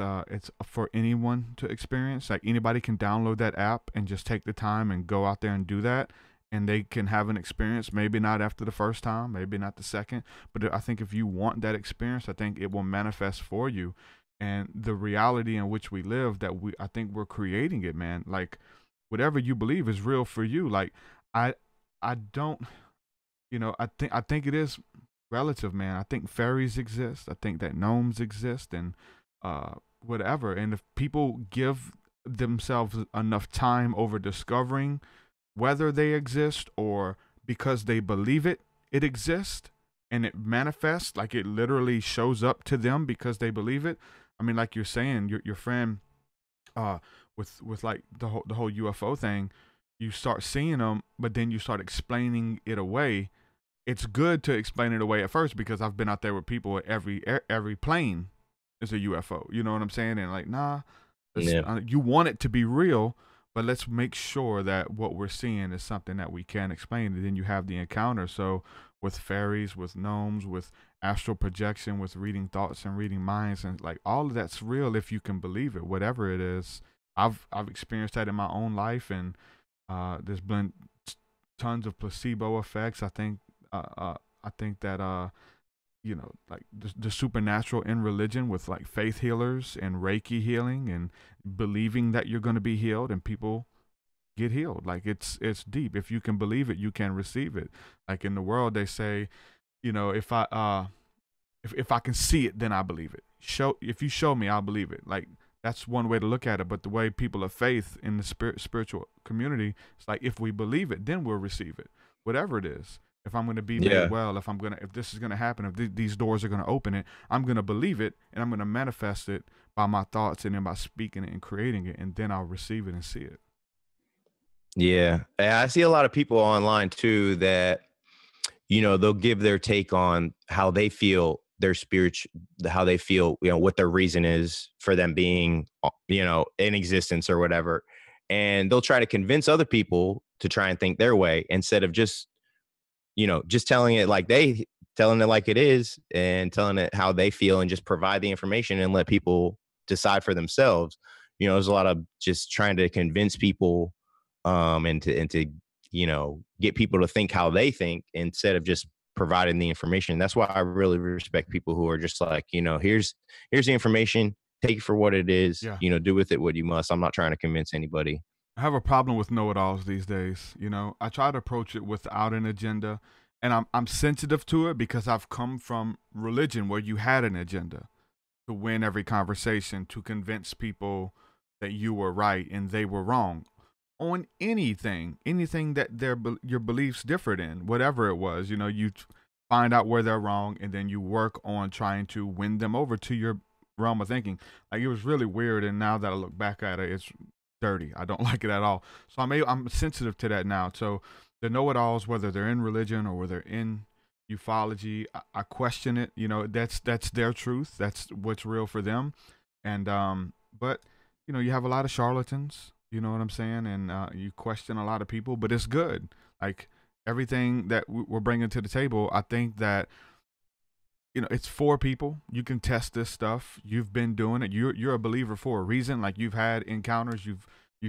for anyone to experience. Like anybody can download that app and just take the time and go out there and do that. And they can have an experience, maybe not after the first time, maybe not the second, but I think if you want that experience, I think it will manifest for you. And the reality in which we live, I think we're creating it, man. Like whatever you believe is real for you. Like I don't, I think it is relative, man. I think fairies exist. I think that gnomes exist, and whatever. And if people give themselves enough time over discovering whether they exist, or because they believe it exists and it manifests, like it literally shows up to them because they believe it. I mean, like you're saying, your friend, with like the whole UFO thing, you start seeing them, but then you start explaining it away. It's good to explain it away at first, because I've been out there with people, every plane is a UFO. You know what I'm saying? And like, nah, you want it to be real, but let's make sure that what we're seeing is something that we can explain. And then you have the encounter. So with fairies, with gnomes, with astral projection, with reading thoughts and reading minds, and like all of that's real if you can believe it, whatever it is. I've experienced that in my own life, and there's been tons of placebo effects. I think that like the supernatural in religion, with like faith healers and Reiki healing and believing that you're going to be healed, and people get healed. Like it's deep. If you can believe it, you can receive it. Like in the world, they say, if I can see it, then I believe it. If you show me, I'll believe it. Like that's one way to look at it. But the way people of faith in the spiritual community, it's like, if we believe it, then we'll receive it, whatever it is. If I'm going to be made well, if this is going to happen, if these doors are going to open it, I'm going to believe it, and I'm going to manifest it by my thoughts and then by speaking it and creating it, and then I'll receive it and see it. Yeah. I see a lot of people online too that, they'll give their take on how they feel their how they feel, what their reason is for them being, in existence or whatever. And they'll try to convince other people to try and think their way, instead of just telling it like it is, and telling it how they feel, and just provide the information and let people decide for themselves. There's a lot of just trying to convince people, and to get people to think how they think, instead of just providing the information. That's why I really respect people who are just like, here's the information, take it for what it is, do with it what you must. I'm not trying to convince anybody. I have a problem with know-it-alls these days. I try to approach it without an agenda, and I'm sensitive to it because I've come from religion where you had an agenda to win every conversation, to convince people that you were right and they were wrong on anything that your beliefs differed in, whatever it was. find out where they're wrong, and then you work on trying to win them over to your realm of thinking. Like, it was really weird, and now that I look back at it, it's dirty. I don't like it at all. So I'm sensitive to that now. So the know-it-alls, whether they're in religion or whether they're in ufology, I question it. You know, that's their truth. That's what's real for them. And but you know, you have a lot of charlatans. You know what I'm saying? And you question a lot of people, but it's good. Like, everything that we're bringing to the table, I think that, you know, it's for people. You can test this stuff. You've been doing it. You're a believer for a reason. Like, you've had encounters. You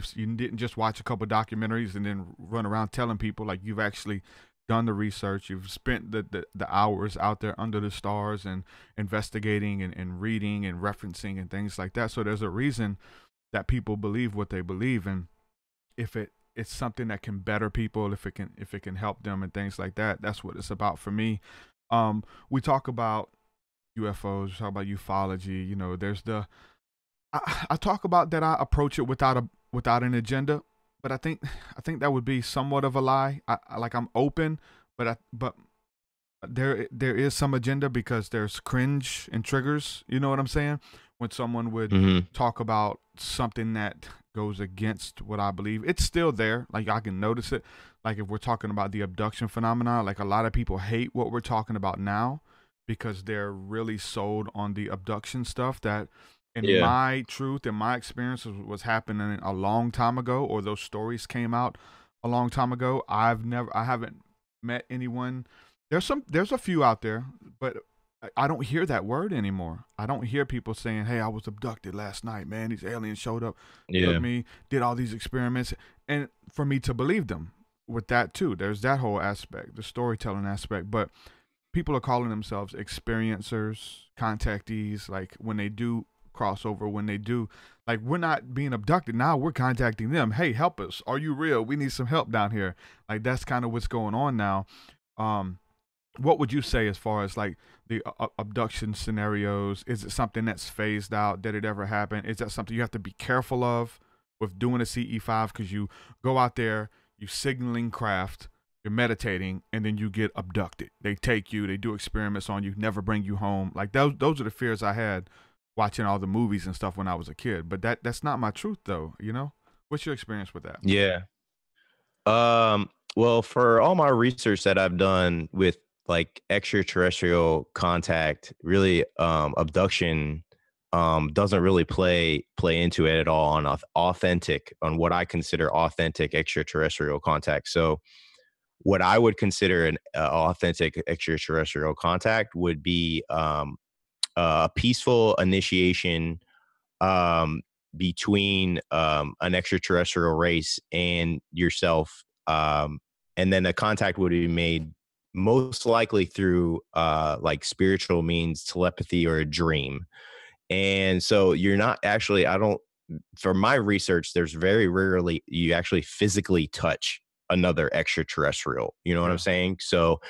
didn't just watch a couple documentaries and then run around telling people. Like, you've actually done the research. You've spent the hours out there under the stars and investigating and reading and referencing and things like that. So there's a reason that people believe what they believe, and if it's something that can better people, if it can help them and things like that, that's what it's about for me. We talk about UFOs, we talk about ufology. You know, there's I talk about that I approach it without an agenda, but I think that would be somewhat of a lie. I'm open, but there is some agenda, because there's cringe and triggers. You know what I'm saying? When someone would talk about something that goes against what I believe, it's still there. Like, I can notice it. Like, if we're talking about the abduction phenomena, like, a lot of people hate what we're talking about now because they're really sold on the abduction stuff that, in my truth and my experience, was happening a long time ago, or those stories came out a long time ago. I haven't met anyone. There's a few out there, but I don't hear that word anymore. I don't hear people saying, "Hey, I was abducted last night, man. These aliens showed up, took me, did all these experiments," and for me to believe them with that too. There's that whole aspect, the storytelling aspect. But people are calling themselves experiencers, contactees. Like, when they do crossover, when they do, like, we're not being abducted now, we're contacting them. Hey, help us. Are you real? We need some help down here. Like, that's kind of what's going on now. What would you say as far as, like, the abduction scenarios? Is it something that's phased out? Did it ever happen? Is that something you have to be careful of with doing a CE5? Because you go out there, you signaling craft, you're meditating, and then you get abducted. They take you, they do experiments on you, never bring you home. Like, those are the fears I had watching all the movies and stuff when I was a kid. But that's not my truth, though. You know, what's your experience with that? Yeah. Well, for all my research that I've done with, like, extraterrestrial contact, really, abduction doesn't really play into it at all on what I consider authentic extraterrestrial contact. So what I would consider an authentic extraterrestrial contact would be a peaceful initiation between an extraterrestrial race and yourself, and then a contact would be made most likely through like spiritual means, telepathy, or a dream. And so you're not actually, for my research, there's very rarely you actually physically touch another extraterrestrial. You know what I'm saying? So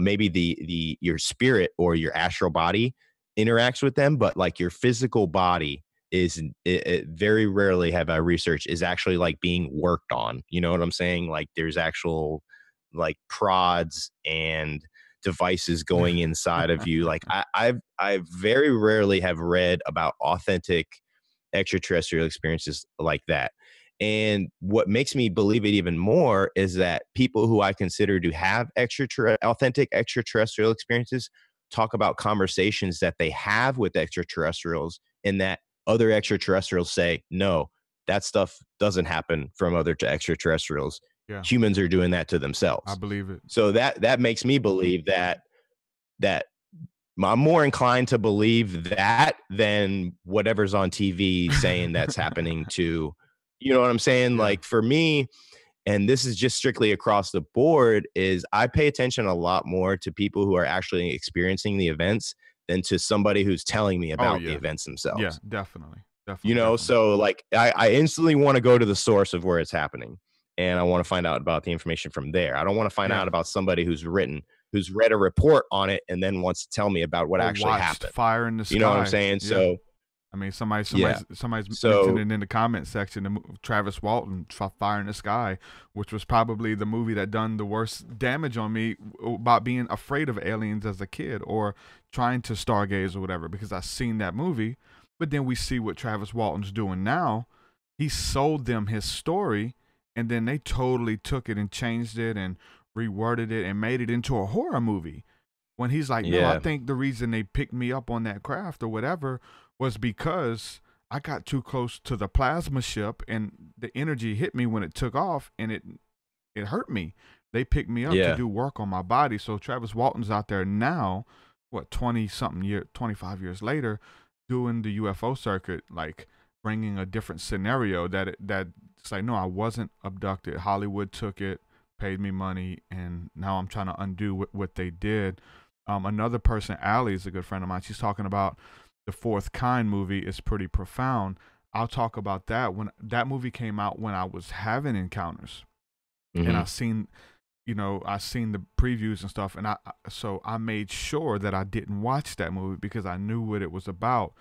maybe your spirit or your astral body interacts with them, but like your physical body it very rarely, have I researched, is actually like being worked on. You know what I'm saying? Like, there's actual like prods and devices going inside of you. Like, I very rarely have read about authentic extraterrestrial experiences like that. And what makes me believe it even more is that people who I consider to have authentic extraterrestrial experiences talk about conversations that they have with extraterrestrials, and that other extraterrestrials say, no, that stuff doesn't happen from other extraterrestrials. Yeah. Humans are doing that to themselves. I believe it. So that makes me believe that I'm more inclined to believe that than whatever's on TV saying that's happening to, you know what I'm saying? Yeah. Like, for me, and this is just strictly across the board, is I pay attention a lot more to people who are actually experiencing the events than to somebody who's telling me about the events themselves. Yeah, definitely. You know, so like I instantly want to go to the source of where it's happening, and I want to find out about the information from there. I don't want to find out about somebody who's read a report on it and then wants to tell me about what actually happened. Fire in the sky. You know what I'm saying? Yeah. So I mean, somebody's So mentioning in the comment section Travis Walton, Fire in the Sky, which was probably the movie that done the worst damage on me about being afraid of aliens as a kid or trying to stargaze or whatever, because I seen that movie. But then we see what Travis Walton's doing now. He sold them his story, and then they totally took it and changed it and reworded it and made it into a horror movie. When he's like, no, I think the reason they picked me up on that craft or whatever was because I got too close to the plasma ship and the energy hit me when it took off, and it hurt me. They picked me up to do work on my body. So Travis Walton's out there now, 25 years later, doing the UFO circuit, like bringing a different scenario that it's like, no, I wasn't abducted. Hollywood took it, paid me money, and now I'm trying to undo what they did. Another person, Allie, is a good friend of mine. She's talking about the Fourth Kind movie is pretty profound. I'll talk about that. When that movie came out, when I was having encounters, and I seen the previews and stuff, and so I made sure that I didn't watch that movie because I knew what it was about.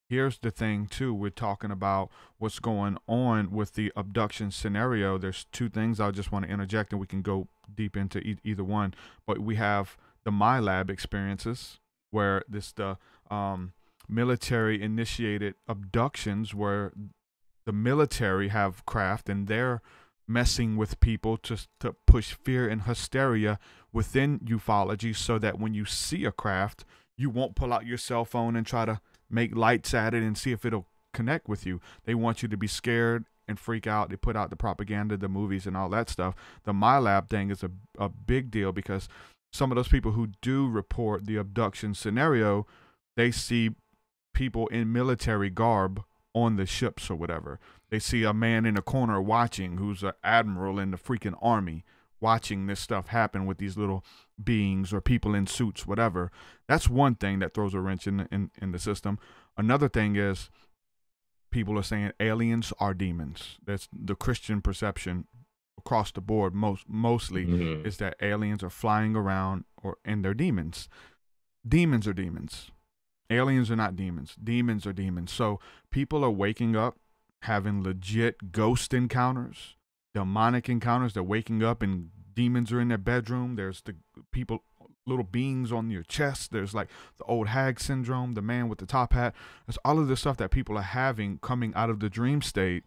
Here's the thing too, we're talking about what's going on with the abduction scenario. There's two things I just want to interject, and we can go deep into either one. But we have the MyLab experiences, where the military initiated abductions, where the military have craft and they're messing with people to push fear and hysteria within ufology, so that when you see a craft, you won't pull out your cell phone and try to make lights at it and see if it'll connect with you. They want you to be scared and freak out. They put out the propaganda, the movies, and all that stuff. The MyLab thing is a big deal, because some of those people who do report the abduction scenario, they see people in military garb on the ships or whatever. They see a man in a corner watching, who's an admiral in the freaking army, watching this stuff happen with these little beings or people in suits, whatever. That's one thing that throws a wrench in the system. Another thing is people are saying aliens are demons. That's the Christian perception across the board. Mostly is that aliens are flying around and they're demons. Demons are demons. Aliens are not demons. Demons are demons. So people are waking up, having legit ghost encounters, demonic encounters. They're waking up and demons are in their bedroom. There's the people, little beings on your chest. There's like the old hag syndrome, the man with the top hat. There's all of this stuff that people are having, coming out of the dream state,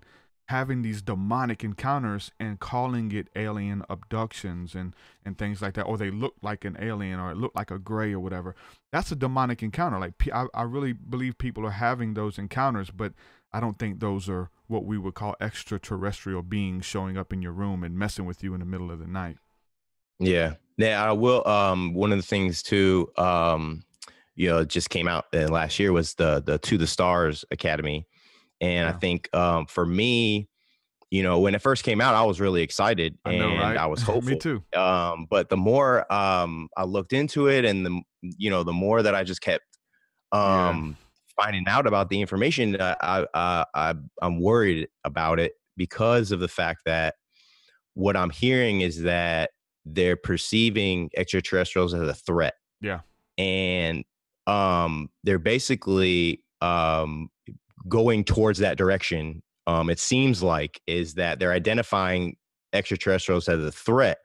having these demonic encounters and calling it alien abductions and things like that. Or they look like an alien, or it look like a gray or whatever. That's a demonic encounter. Like I really believe people are having those encounters, but I don't think those are what we would call extraterrestrial beings showing up in your room and messing with you in the middle of the night. Yeah. I will. One of the things too, just came out last year was the To the Stars Academy. And I think for me, when it first came out, I was really excited I was hopeful. Me too. But the more I looked into it, and the more that I just kept finding out about the information, I'm worried about it, because of the fact that what I'm hearing is that they're perceiving extraterrestrials as a threat. Yeah. And they're basically going towards that direction. It seems like is that they're identifying extraterrestrials as a threat.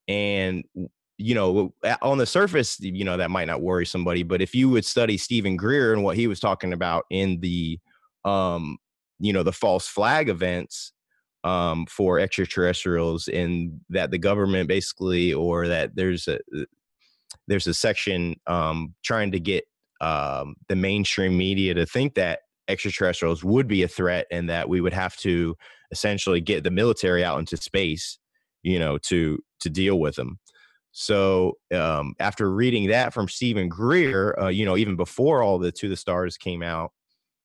And on the surface, that might not worry somebody, but if you would study Stephen Greer and what he was talking about in the the false flag events for extraterrestrials, and that the government basically, or that there's a section trying to get the mainstream media to think that extraterrestrials would be a threat, and that we would have to essentially get the military out into space, to deal with them. So after reading that from Stephen Greer, even before all the To the Stars came out,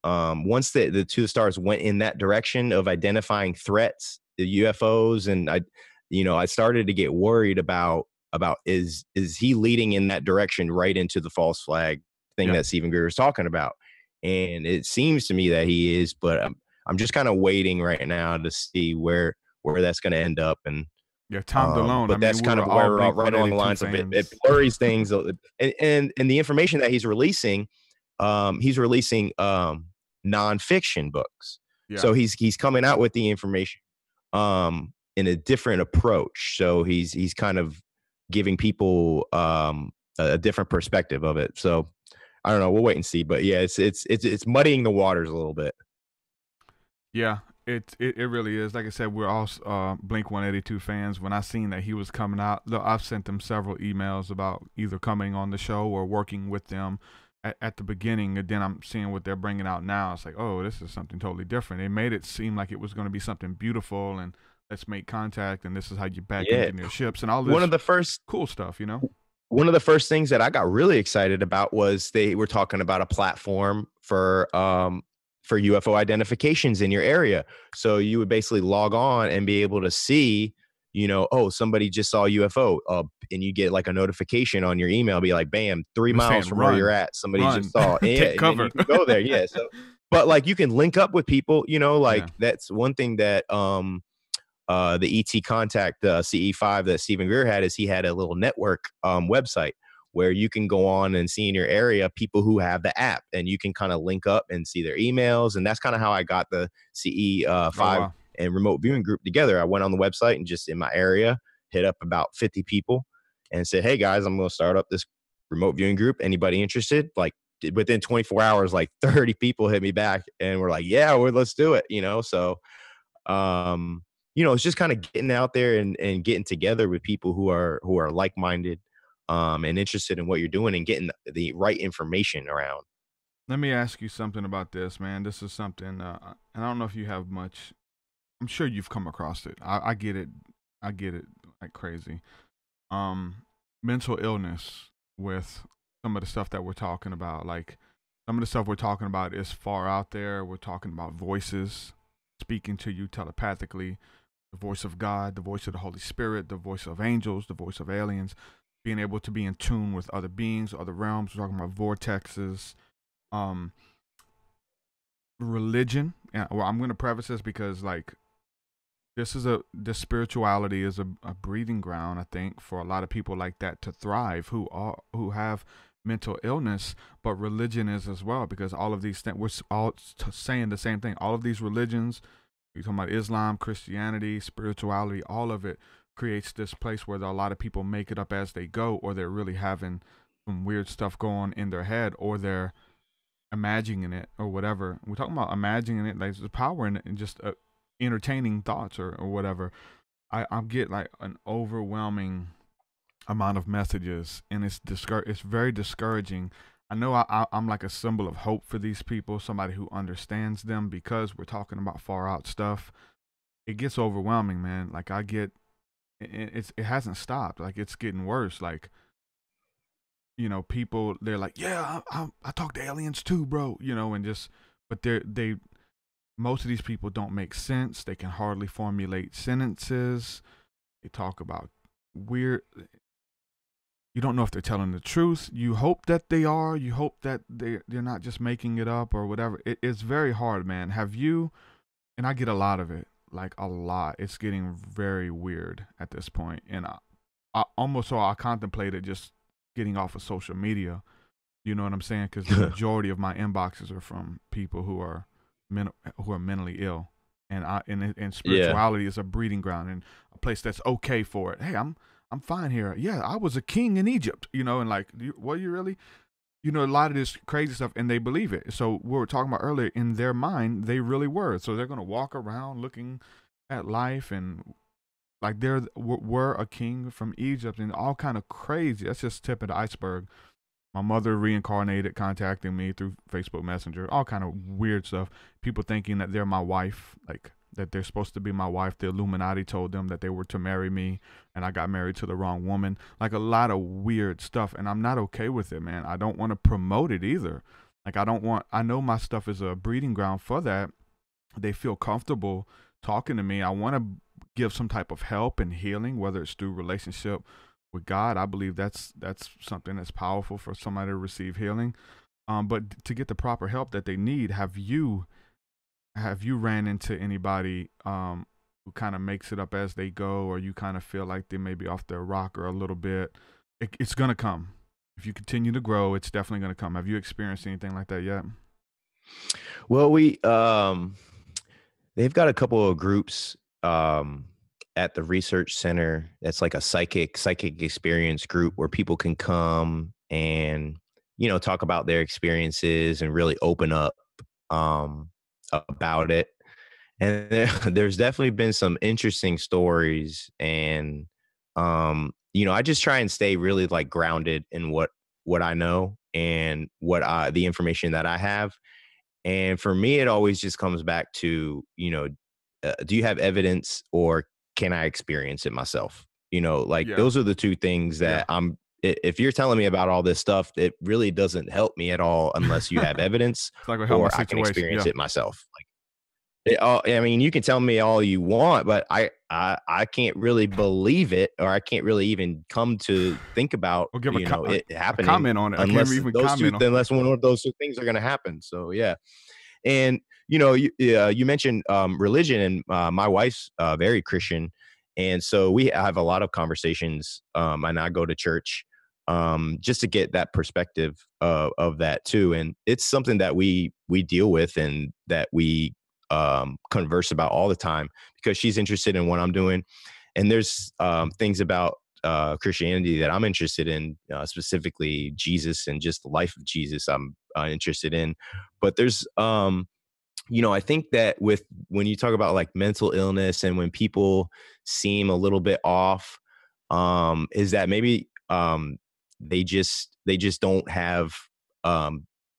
once the To the Stars went in that direction of identifying threats, the UFOs, and I started to get worried about is he leading in that direction right into the false flag thing that Stephen Greer was talking about. And it seems to me that he is, but I'm just kind of waiting right now to see where that's going to end up. And Tom DeLonge. But that's kind of where we're right along the lines of it. It blurs things, and the information that he's releasing nonfiction books. Yeah. So he's coming out with the information in a different approach. So he's kind of giving people a different perspective of it. So I don't know. We'll wait and see. But yeah, it's muddying the waters a little bit. Yeah, it really is. Like I said, we're all Blink 182 fans. When I seen that he was coming out, I've sent them several emails about either coming on the show or working with them at the beginning. And then I'm seeing what they're bringing out now. It's like, oh, this is something totally different. They made it seem like it was going to be something beautiful and let's make contact and this is how you back engineer ships and all this. One of the first cool stuff, you know. One of the first things that I got really excited about was they were talking about a platform for UFO identifications in your area. So you would basically log on and be able to see, you know, oh, somebody just saw a UFO, and you get like a notification on your email, be like, bam, 3 miles from where you're at, somebody just saw. Take cover. And you can go there. Yeah. So, but like you can link up with people, you know, like that's one thing that the ET contact CE5 that Stephen Greer had is he had a little network website where you can go on and see in your area people who have the app, and you can kind of link up and see their emails. And that's kind of how I got the CE5 and remote viewing group together. I went on the website and just in my area hit up about 50 people and said, hey guys, I'm going to start up this remote viewing group. Anybody interested? Like within 24 hours, like 30 people hit me back and we're like, yeah, let's do it. You know? So, you know, it's just kind of getting out there and getting together with people who are like-minded and interested in what you're doing and getting the right information around. Let me ask you something about this, man. This is something, and I don't know if you have much. I'm sure you've come across it. I get it. I get it like crazy. Mental illness with some of the stuff that we're talking about. Like some of the stuff we're talking about is far out there. We're talking about voices speaking to you telepathically. The voice of God, the voice of the Holy Spirit, the voice of angels, the voice of aliens, being able to be in tune with other beings, other realms. We're talking about vortexes, religion. Well, I'm going to preface this because like this spirituality is a breeding ground, I think, for a lot of people like that to thrive who have mental illness, but religion is as well, because all of these things, we're all saying the same thing. All of these religions, you're talking about Islam, Christianity, spirituality, all of it creates this place where a lot of people make it up as they go, or they're really having some weird stuff going in their head, or they're imagining it or whatever. We're talking about imagining it, like there's power in it, and just entertaining thoughts or whatever. I get like an overwhelming amount of messages, and it's very discouraging. I know I'm like a symbol of hope for these people, somebody who understands them, because we're talking about far out stuff. It gets overwhelming, man. Like I get, it hasn't stopped. Like it's getting worse. Like, you know, people, they're like, yeah, I talk to aliens too, bro. You know, and just, but most of these people don't make sense. They can hardly formulate sentences. They talk about weird. You don't know if they're telling the truth. You hope that they are. You hope that they're not just making it up or whatever. It's very hard, man. Have you, and I get a lot of it, like a lot. It's getting very weird at this point. And I contemplated just getting off of social media. You know what I'm saying? Because the majority of my inboxes are from people who are mentally ill. And spirituality is a breeding ground and a place that's okay for it. Hey, I'm fine here. Yeah, I was a king in Egypt, you know, and like, were you really? You know, a lot of this crazy stuff, and they believe it. So we were talking about earlier, in their mind, they really were. So they're going to walk around looking at life and like were a king from Egypt and all kind of crazy. That's just tip of the iceberg. My mother reincarnated, contacting me through Facebook Messenger, all kind of weird stuff. People thinking that they're my wife, like that they're supposed to be my wife. The Illuminati told them that they were to marry me, and I got married to the wrong woman. Like a lot of weird stuff, and I'm not okay with it, man. I don't want to promote it either. Like I know my stuff is a breeding ground for that. They feel comfortable talking to me. I want to give some type of help and healing, whether it's through relationship with God. I believe that's something that's powerful for somebody to receive healing. But to get the proper help that they need, have you ran into anybody who kind of makes it up as they go, or you kind of feel like they may be off their rocker a little bit? It's gonna come. If you continue to grow, it's definitely gonna come. Have you experienced anything like that yet? Well, they've got a couple of groups at the research center. That's like a psychic experience group where people can come and, talk about their experiences and really open up about it. And there's definitely been some interesting stories. And, I just try and stay really like grounded in what I know and the information that I have. And for me, it always just comes back to, do you have evidence or can I experience it myself? Like Yeah. those are the two things that if you're telling me about all this stuff, it really doesn't help me at all unless you have evidence It's like a or helmet I can situation. experience it myself. Like, I mean, you can tell me all you want, but I can't really believe it, or I can't really even come to think about Or give it happening, a comment on it. unless Unless one of those two things are going to happen. So yeah, and you mentioned religion, and my wife's very Christian, and so we have a lot of conversations, and I go to church just to get that perspective of that too, and it's something that we deal with and that we converse about all the time because she's interested in what I'm doing. And there's things about Christianity that I'm interested in, specifically Jesus and just the life of Jesus I'm interested in. But there's, I think that when you talk about like mental illness and when people seem a little bit off, is that maybe they just don't have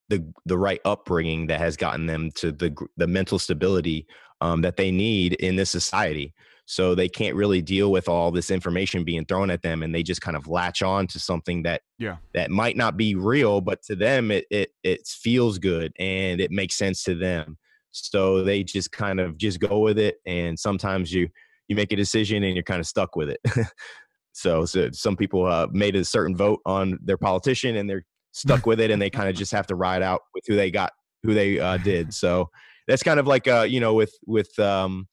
the right upbringing that has gotten them to the mental stability that they need in this society. So they can't really deal with all this information being thrown at them, and they just kind of latch on to something that might not be real, but to them it feels good and it makes sense to them. So they just kind of just go with it, and sometimes you make a decision and you're kind of stuck with it. So some people made a certain vote on their politician and they're stuck with it, and they kind of just have to ride out with who they did. So that's kind of like with some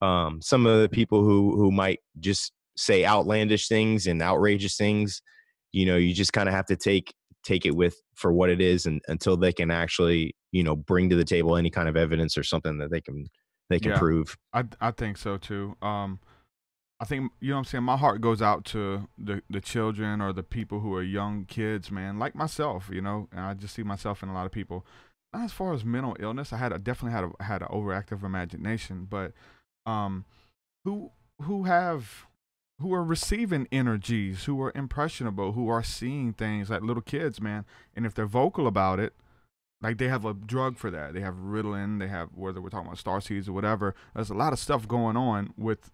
of the people who might just say outlandish things and outrageous things. You just kind of have to take it for what it is, and until they can actually bring to the table any kind of evidence or something that they can prove. I think so too. I think, what I'm saying, my heart goes out to the children or the people who are young kids, man, like myself, and I just see myself in a lot of people. Not as far as mental illness, I definitely had an overactive imagination, but who are receiving energies, who are impressionable, who are seeing things like little kids, man, and if they're vocal about it, like they have a drug for that. They have Ritalin, they have, whether we're talking about starseeds or whatever, there's a lot of stuff going on with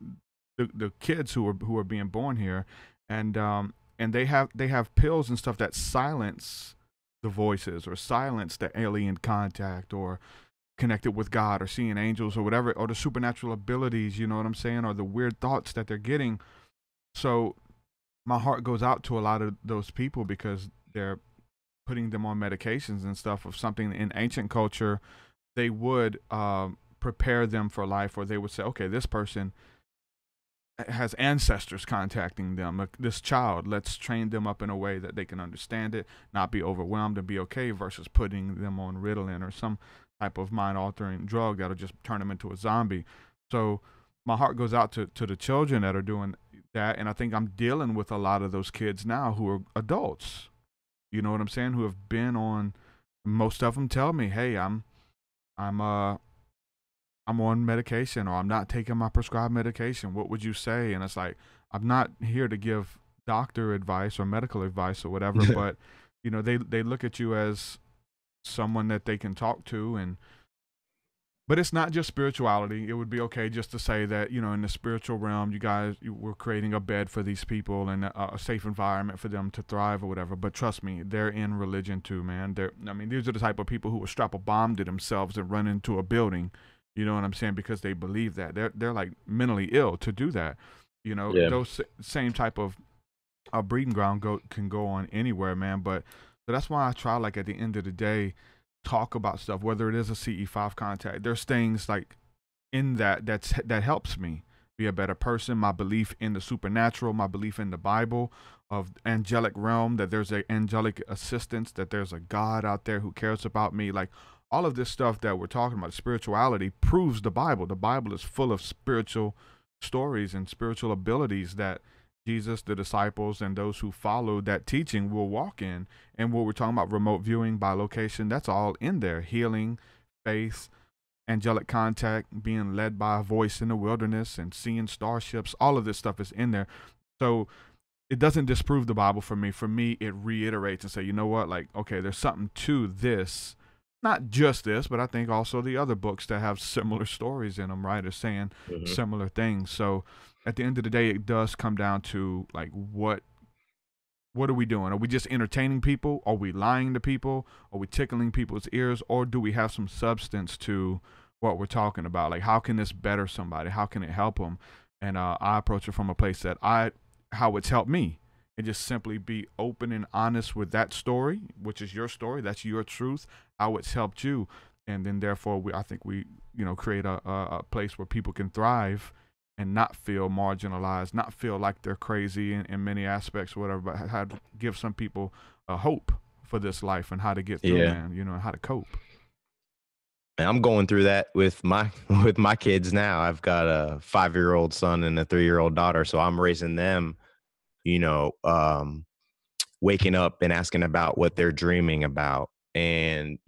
the kids who are being born here, and they have pills and stuff that silence the voices or silence the alien contact or connected with God or seeing angels or whatever, or the supernatural abilities, you know what I'm saying, or the weird thoughts that they're getting. So my heart goes out to a lot of those people because they're putting them on medications and stuff of something in ancient culture they would prepare them for life, or they would say, okay, this person has ancestors contacting them, this child, let's train them up in a way that they can understand it, not be overwhelmed, and be okay, versus putting them on Ritalin or some type of mind-altering drug that'll just turn them into a zombie. So my heart goes out to the children that are doing that, and I think I'm dealing with a lot of those kids now who are adults, you know what I'm saying, who have been on, most of them tell me, hey, I'm on medication, or I'm not taking my prescribed medication. What would you say? And it's like, I'm not here to give doctor advice or medical advice or whatever, but they look at you as someone that they can talk to, but it's not just spirituality. It would be okay just to say that, in the spiritual realm, you were creating a bed for these people and a safe environment for them to thrive or whatever. But trust me, they're in religion too, man. These are the type of people who will strap a bomb to themselves and run into a building. You know what I'm saying? Because they believe that they're like mentally ill to do that. Those same type of breeding ground can go on anywhere, man. But so that's why I try, like, at the end of the day, talk about stuff, whether it is a CE5 contact. There's things like in that helps me be a better person. My belief in the supernatural, my belief in the Bible of angelic realm, that there's an angelic assistance, that there's a God out there who cares about me. Like, all of this stuff that we're talking about, spirituality, proves the Bible. The Bible is full of spiritual stories and spiritual abilities that Jesus, the disciples, and those who follow that teaching will walk in. And what we're talking about, remote viewing by location, that's all in there. Healing, faith, angelic contact, being led by a voice in the wilderness, and seeing starships. All of this stuff is in there. So it doesn't disprove the Bible for me. For me, it reiterates and say, you know what, like, okay, there's something to this. Not just this, but I think also the other books that have similar stories in them, right, are saying similar things. So at the end of the day, it does come down to, like, what are we doing? Are we just entertaining people? Are we lying to people? Are we tickling people's ears? Or do we have some substance to what we're talking about? Like, how can this better somebody? How can it help them? And I approach it from a place that how it's helped me. And just simply be open and honest with that story, which is your story. That's your truth, how it's helped you. And then therefore, I think we create a place where people can thrive and not feel marginalized, not feel like they're crazy in many aspects or whatever, but how to give some people a hope for this life and how to get through, man, and how to cope. And I'm going through that with my kids now. I've got a 5-year-old son and a 3-year-old daughter, so I'm raising them, waking up and asking about what they're dreaming about, and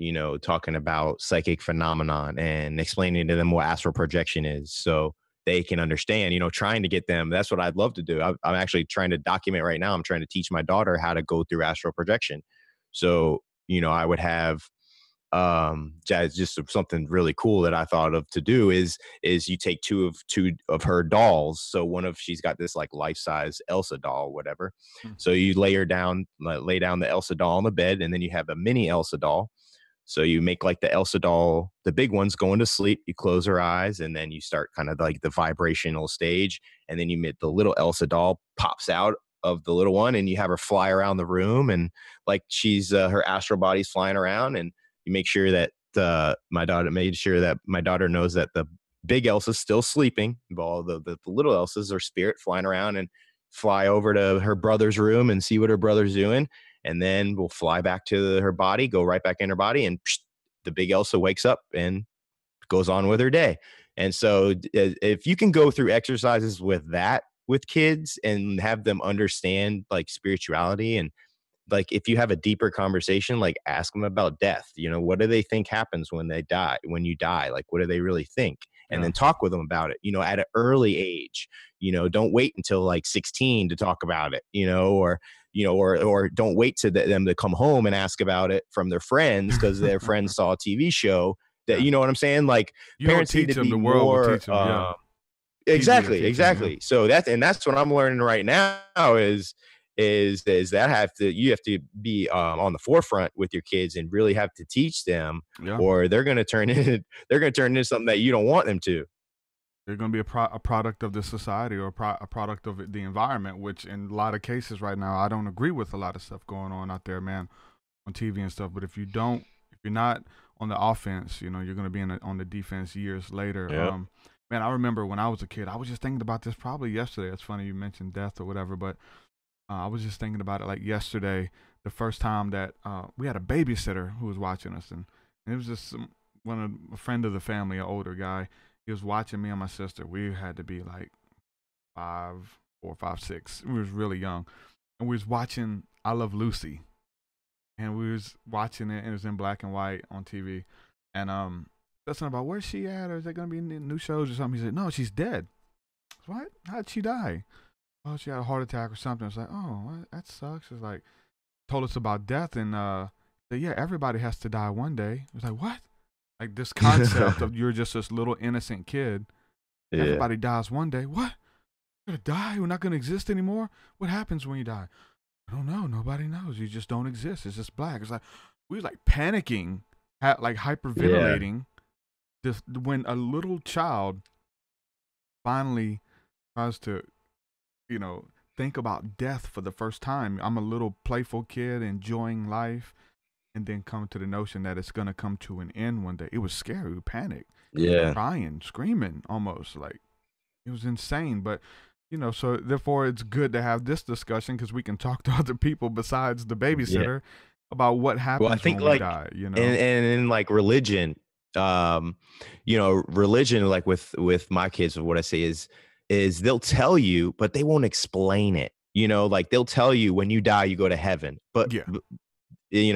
talking about psychic phenomenon and explaining to them what astral projection is, so they can understand, trying to get them. That's what I'd love to do. I'm actually trying to document right now. I'm trying to teach my daughter how to go through astral projection. So, I would have, just something really cool that I thought of to do is you take two of her dolls. So she's got this like life-size Elsa doll, whatever. So you lay down the Elsa doll on the bed, and then you have a mini Elsa doll. So you make like the Elsa doll, the big one's going to sleep. You close her eyes, and then you start kind of like the vibrational stage. And then the little Elsa doll pops out of the little one, and you have her fly around the room, and like she's her astral body's flying around. And you make sure that my daughter knows that the big Elsa's still sleeping. While the little Elsa's are spirit flying around, and fly over to her brother's room and see what her brother's doing. And then we'll fly back to her body, go right back in her body, and the big Elsa wakes up and goes on with her day. And so if you can go through exercises with kids and have them understand like spirituality, and like if you have a deeper conversation, like ask them about death, what do they think happens when you die? Like, what do they really think? And then talk with them about it, at an early age. Don't wait until like 16 to talk about it, or don't wait to them to come home and ask about it from their friends because their friends saw a TV show that, you know what I'm saying? Like, parents need to be more. Exactly. So that's what I'm learning right now is that you have to be on the forefront with your kids and really have to teach them, or they're going to turn into something that you don't want them to. They're going to be a product of the society, or a product of the environment, which in a lot of cases right now, I don't agree with a lot of stuff going on out there, man, on TV and stuff. But if you're not on the offense, you're going to be on the defense years later. Yep. Man, I remember when I was a kid, I was just thinking about this probably yesterday. It's funny you mentioned death or whatever, but I was just thinking about it like yesterday, the first time that we had a babysitter who was watching us, and it was just a friend of the family, an older guy. He was watching me and my sister. We had to be like 5, 4, 5, 6. We was really young, and we was watching I Love Lucy, and we was watching it, and it was in black and white on TV, and that's not about where's she at, or is there gonna be new shows or something. He said, no, she's dead. What? How'd she die? Oh, she had a heart attack or something. It's like, oh, that sucks. It's like, told us about death, and yeah, everybody has to die one day. It was like, what? Like this concept of you're just this little innocent kid. Yeah. Everybody dies one day. What? You're gonna die? We're not gonna exist anymore? What happens when you die? I don't know. Nobody knows. You just don't exist. It's just black. It's like we were like panicking, like hyperventilating. Just when a little child finally tries to, think about death for the first time. I'm a little playful kid enjoying life, and then come to the notion that it's going to come to an end one day. It was scary. We panicked. Yeah. Crying, screaming almost. Like, it was insane. But, so therefore it's good to have this discussion because we can talk to other people besides the babysitter about what Well, I happens think when we like, die, you know? and in like religion, religion, like with my kids, what I say is they'll tell you, but they won't explain it. Like they'll tell you when you die, you go to heaven. But Yeah.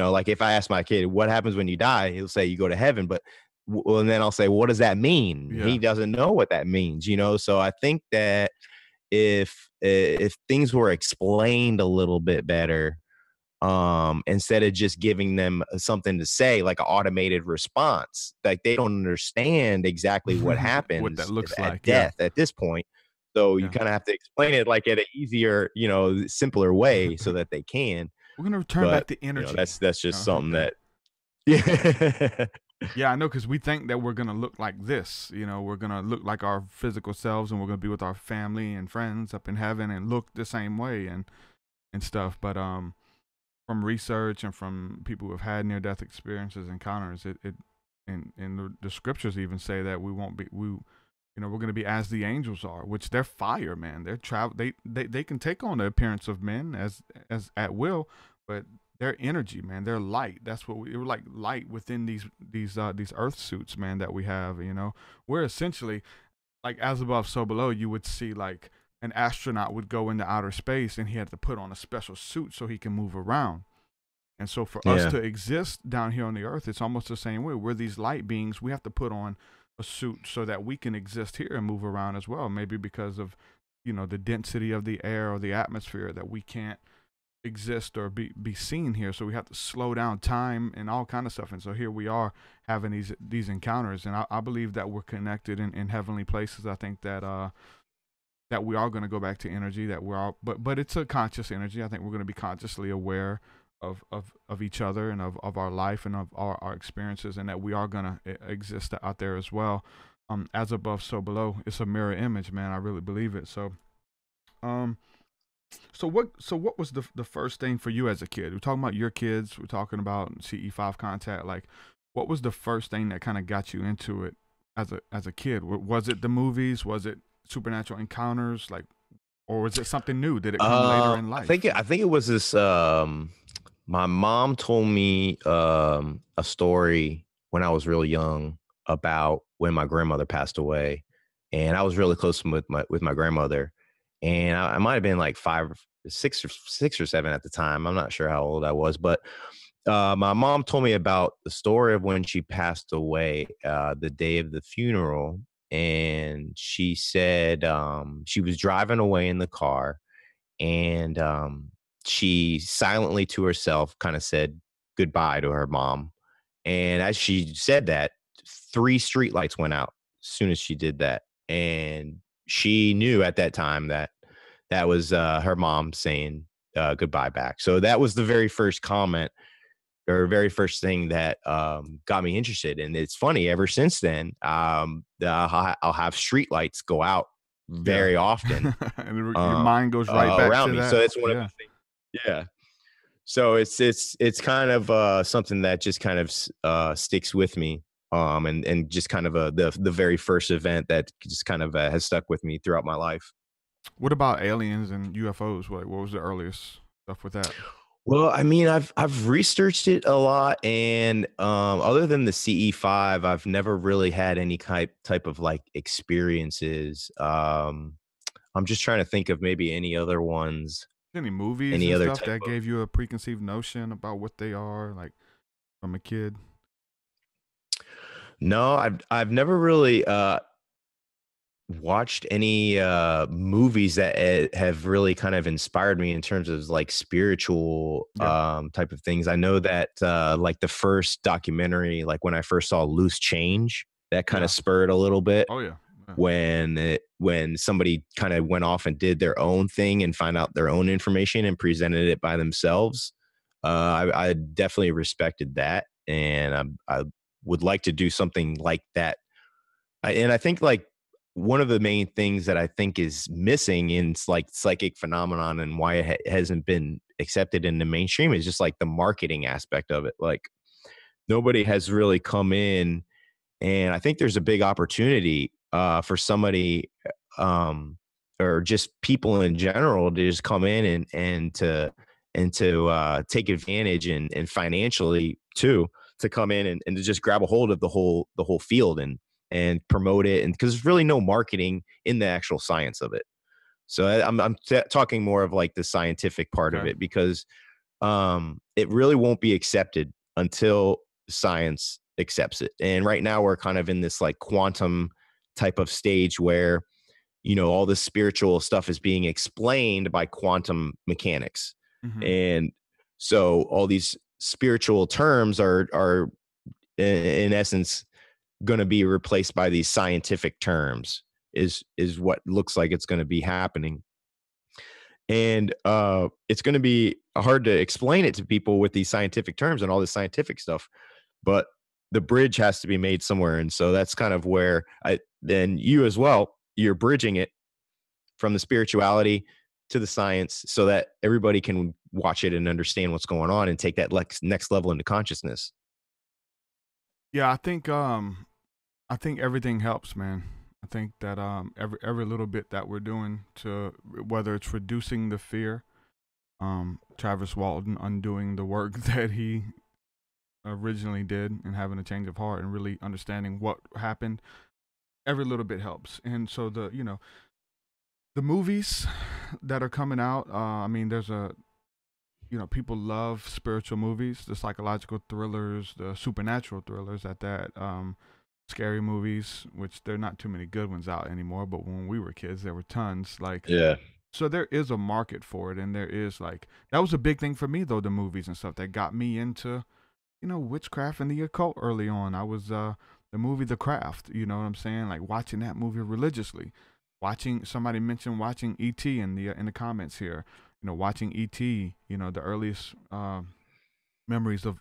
like if I ask my kid, what happens when you die? He'll say you go to heaven. But well, and then I'll say, what does that mean? Yeah. He doesn't know what that means. So I think that if things were explained a little bit better, instead of just giving them something to say, like an automated response, like they don't understand exactly what happens what that looks at like. death at this point. So you kind of have to explain it like at an easier, simpler way so that they can. We're going to return back to energy. That's just something that. Yeah. Yeah, I know, because we think that we're going to look like this. We're going to look like our physical selves, and we're going to be with our family and friends up in heaven and look the same way and stuff. But from research and from people who have had near-death experiences, encounters, and the scriptures even say that we're going to be as the angels are, which they're fire, man. They can take on the appearance of men as at will, but their energy, man, their light. That's what we're like, light within these earth suits, man, that we have. We're essentially like as above, so below. You would see like an astronaut would go into outer space, and he had to put on a special suit so he can move around. And so for us to exist down here on the earth, it's almost the same way. We're these light beings. We have to put on a suit so that we can exist here and move around as well. Maybe because of the density of the air or the atmosphere, that we can't exist or be seen here, so we have to slow down time and all kind of stuff. And so here we are having these encounters, and I believe that we're connected in heavenly places. I think that that we are going to go back to energy, that we're all, but it's a conscious energy. I think we're going to be consciously aware of each other and of our life and of our experiences, and that we are going to exist out there as well. As above, so below. It's a mirror image, man. I really believe it. So what was the first thing for you as a kid? We're talking about your kids. We're talking about CE5 contact. Like, what was the first thing that kind of got you into it as a kid? Was it the movies? Was it supernatural encounters? Like, or was it something new? Did it come later in life? I think it was this. My mom told me a story when I was real young about when my grandmother passed away, and I was really close with my grandmother. And I might have been like 6 or 7 at the time. I'm not sure how old I was, but my mom told me about the story of when she passed away, the day of the funeral. And she said she was driving away in the car, and she silently to herself kind of said goodbye to her mom. And as she said that, 3 streetlights went out as soon as she did that. And she knew at that time that was her mom saying goodbye back. So that was the very first comment, or very first thing that got me interested. And it's funny, ever since then, I'll have streetlights go out very often. And your mind goes right back around to me. that. So it's one of the things. Yeah. So it's kind of something that just kind of sticks with me. And just kind of the very first event that just kind of has stuck with me throughout my life. What about aliens and UFOs? What was the earliest stuff with that? Well, I mean, I've researched it a lot, and other than the CE5, I've never really had any type of like experiences. I'm just trying to think of maybe any other ones. Any movies any and other stuff that gave you a preconceived notion about what they are, like from a kid? No, I've never really watched any movies that have really kind of inspired me in terms of like spiritual type of things. I know that like the first documentary, like when I first saw Loose Change, that kind of spurred a little bit. Oh yeah. When somebody kind of went off and did their own thing and found out their own information and presented it by themselves. I definitely respected that, and I would like to do something like that. And I think like one of the main things that I think is missing in like psychic phenomenon and why it hasn't been accepted in the mainstream is just like the marketing aspect of it. Like nobody has really come in, and I think there's a big opportunity for somebody or just people in general to just come in and to and to take advantage and financially too, to come in and to just grab a hold of the whole field and promote it. And because there's really no marketing in the actual science of it. So I'm talking more of like the scientific part of it, because it really won't be accepted until science accepts it. And right now we're kind of in this like quantum type of stage where, you know, all this spiritual stuff is being explained by quantum mechanics. And so all these spiritual terms are in essence going to be replaced by these scientific terms, is what looks like it's going to be happening. And it's going to be hard to explain it to people with these scientific terms and all this scientific stuff, but the bridge has to be made somewhere. And so that's kind of where then you as well, you're bridging it from the spirituality to the science so that everybody can watch it and understand what's going on and take that next level into consciousness. Yeah, I think everything helps, man. I think that every little bit that we're doing, to whether it's reducing the fear, Travis Walton undoing the work that he originally did and having a change of heart and really understanding what happened, every little bit helps. And so the movies that are coming out, I mean, there's people love spiritual movies, the psychological thrillers, the supernatural thrillers at that, scary movies, which there are not too many good ones out anymore, but when we were kids, there were tons. So there is a market for it, and there is that was a big thing for me though, the movies and stuff that got me into, witchcraft and the occult early on. I was the movie The Craft, you know what I'm saying? Like watching that movie religiously. Somebody mentioned watching E.T. in the comments here. Watching E.T., the earliest memories of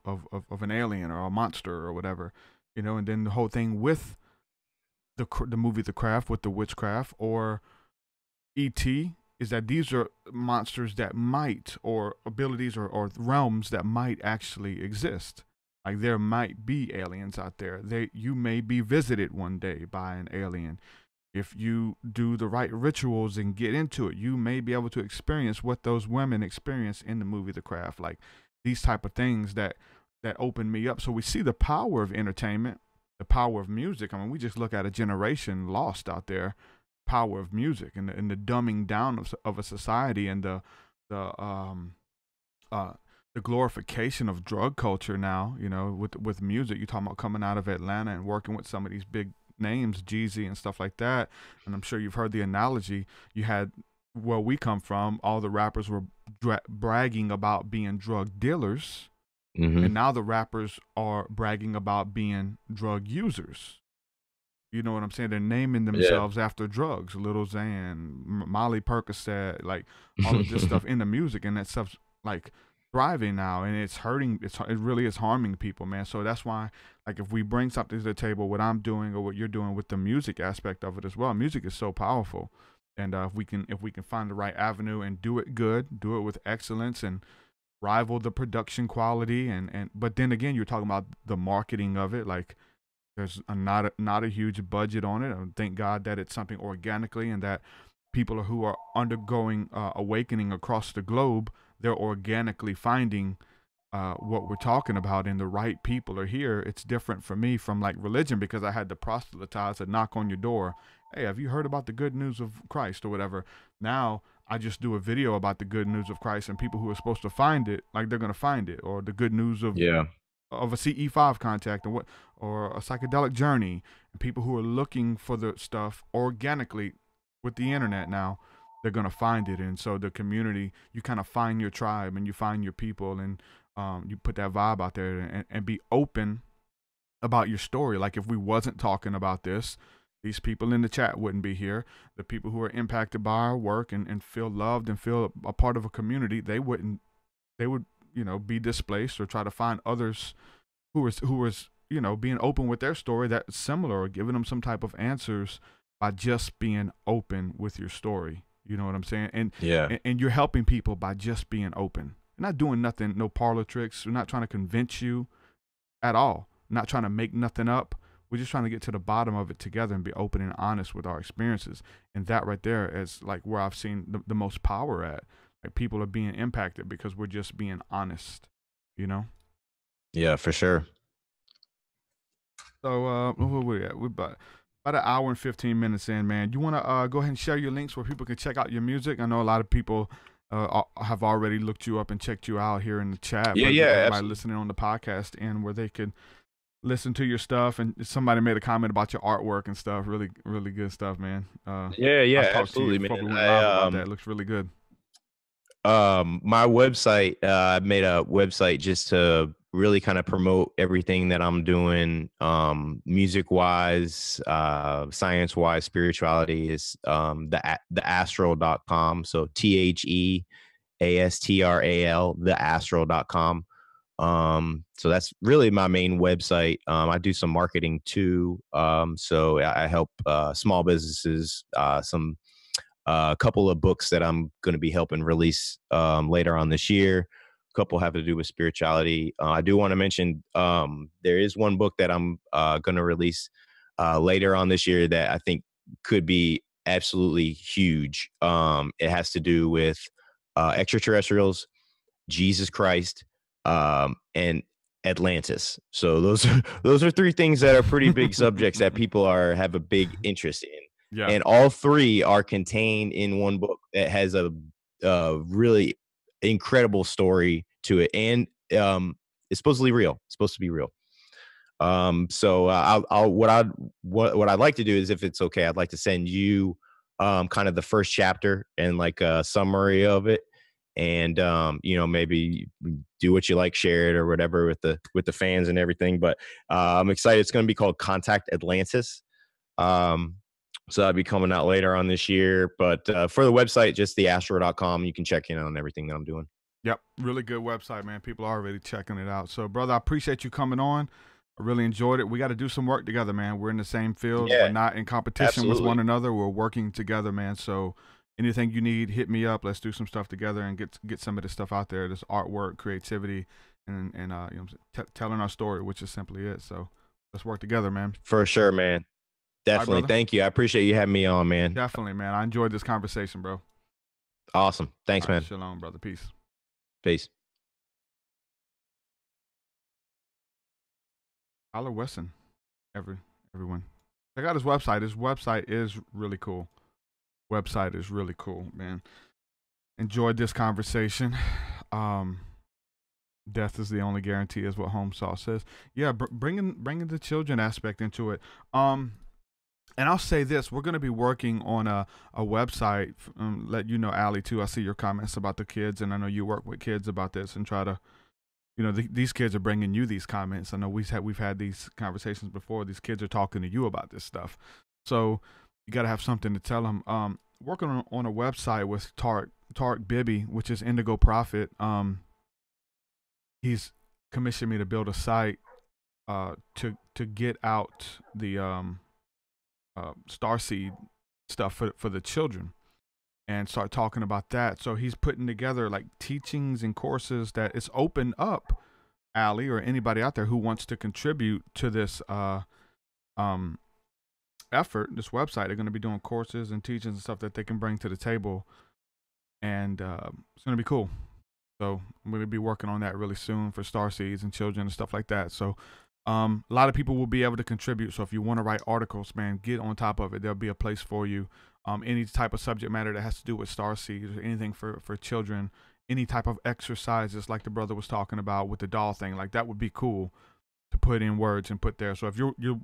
an alien or a monster or whatever, and then the whole thing with the movie The Craft with the witchcraft or E.T. is that these are monsters that might, or abilities or realms that might actually exist. Like there might be aliens out there. You may be visited one day by an alien. If you do the right rituals and get into it, you may be able to experience what those women experience in the movie The Craft. Like these type of things that open me up. So we see the power of entertainment, the power of music. I mean, we just look at a generation lost out there, power of music and the dumbing down of a society, and the glorification of drug culture now, with music. You're talking about coming out of Atlanta and working with some of these big names, Jeezy and stuff like that. And I'm sure you've heard the analogy. You had where we come from, all the rappers were bragging about being drug dealers. And now the rappers are bragging about being drug users. You know what I'm saying? They're naming themselves after drugs. Lil Xan, Molly Percocet, like all of this stuff in the music, and that stuff's like thriving now, and it's hurting. It really is harming people, man. So that's why, like, if we bring something to the table, what I'm doing or what you're doing with the music aspect of it as well, music is so powerful. And if we can find the right avenue and do it good, do it with excellence, and rival the production quality, but then again, you're talking about the marketing of it. Like, there's not a huge budget on it. And thank God that it's something organically, and that people who are undergoing awakening across the globe, they're organically finding what we're talking about, and the right people are here. It's different for me from like religion, because I had to proselytize and knock on your door. Hey, have you heard about the good news of Christ or whatever? Now I just do a video about the good news of Christ, and people who are supposed to find it, like they're going to find it, or the good news of a CE5 contact, or a psychedelic journey. And people who are looking for the stuff organically with the internet now, they're going to find it. And so the community, you kind of find your tribe and you find your people, and you put that vibe out there, and be open about your story. Like if we wasn't talking about this, these people in the chat wouldn't be here. The people who are impacted by our work and feel loved and feel a part of a community, they would be displaced, or try to find others who was being open with their story that's similar, or giving them some type of answers by just being open with your story. You know what I'm saying? And you're helping people by just being open. You're not doing nothing, no parlor tricks. We're not trying to convince you at all. Not trying to make nothing up. We're just trying to get to the bottom of it together and be open and honest with our experiences. And that right there is like where I've seen the most power at. Like people are being impacted because we're just being honest, you know? Yeah, for sure. So where we at? We're about an hour and 15 minutes in, man. You want to go ahead and share your links where people can check out your music? I know a lot of people have already looked you up and checked you out here in the chat. Yeah, but yeah, everybody absolutely. listening on the podcast and where they could listen to your stuff. And somebody made a comment about your artwork and stuff. Really, really good stuff, man. Yeah, yeah, I talked absolutely, to you before man. we went live about that. It looks really good. My website, I made a website just to really kind of promote everything that I'm doing, music wise, science wise, spirituality is the astral.com. So TheAstral, theastral.com. So that's really my main website. I do some marketing too. So I help small businesses, a couple of books that I'm going to be helping release later on this year. A couple have to do with spirituality. I do want to mention there is one book that I'm going to release later on this year that I think could be absolutely huge. It has to do with extraterrestrials, Jesus Christ, and Atlantis. So those are three things that are pretty big subjects that people have a big interest in. Yeah. And all three are contained in one book that has a really incredible story to it, and it's supposedly real. It's supposed to be real. So what I'd like to do is, if it's okay, I'd like to send you kind of the first chapter and like a summary of it, and maybe do what you like, share it or whatever with the fans and everything. But I'm excited. It's going to be called Contact Atlantis. So that'll be coming out later on this year. But for the website, just theastro.com, you can check in on everything that I'm doing. Yep. Really good website, man. People are already checking it out. So, brother, I appreciate you coming on. I really enjoyed it. We got to do some work together, man. We're in the same field. Yeah, we're not in competition with absolutely. one another. We're working together, man. So anything you need, hit me up. Let's do some stuff together and get some of this stuff out there. This artwork, creativity, and telling our story, which is simply it. So let's work together, man. For sure, man. Definitely. Right, thank you. I appreciate you having me on, man. Definitely, man. I enjoyed this conversation, bro. Awesome. Thanks, man. Shalom, brother. Peace. Peace. Tyler Wesson, everyone. Check out his website. His website is really cool. Website is really cool, man. Enjoyed this conversation. Death is the only guarantee, is what Home Sauce says. Yeah, bringing the children aspect into it. And I'll say this: we're going to be working on a website. Let you know, Allie, too. I see your comments about the kids, and I know you work with kids about this and try to. These kids are bringing you these comments. I know we've had these conversations before. These kids are talking to you about this stuff. So you got to have something to tell them. Working on a website with Tarek Bibi, which is Indigo Prophet. He's commissioned me to build a site to get out the Starseed stuff for the children and start talking about that. So he's putting together like teachings and courses that it's open up, Allie, or anybody out there who wants to contribute to this effort, this website. They're going to be doing courses and teachings and stuff that they can bring to the table, and it's going to be cool. So I'm going to be working on that really soon for starseeds and children and stuff like that. So a lot of people will be able to contribute. So if you want to write articles, man, get on top of it. There'll be a place for you. Any type of subject matter that has to do with starseeds or anything for children, any type of exercises like the brother was talking about with the doll thing, like that would be cool to put in words and put there. So if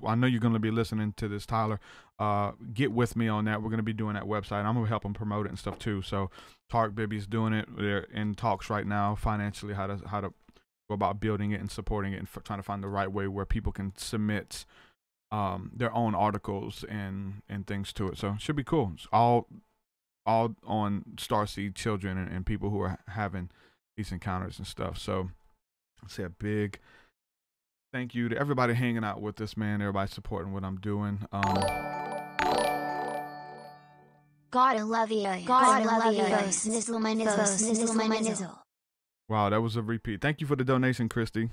I know you're going to be listening to this, Tyler, get with me on that. We're going to be doing that website. I'm going to help them promote it and stuff too. So Tarek Bibi's doing it. They're in talks right now financially, how to go about building it and supporting it and trying to find the right way where people can submit their own articles and things to it. So it should be cool. It's all on starseed children and people who are having these encounters and stuff. So I'll say a big thank you to everybody hanging out with us, man. Everybody supporting what I'm doing. Gotta love you. Gotta love you. Wow, that was a repeat. Thank you for the donation, Christy.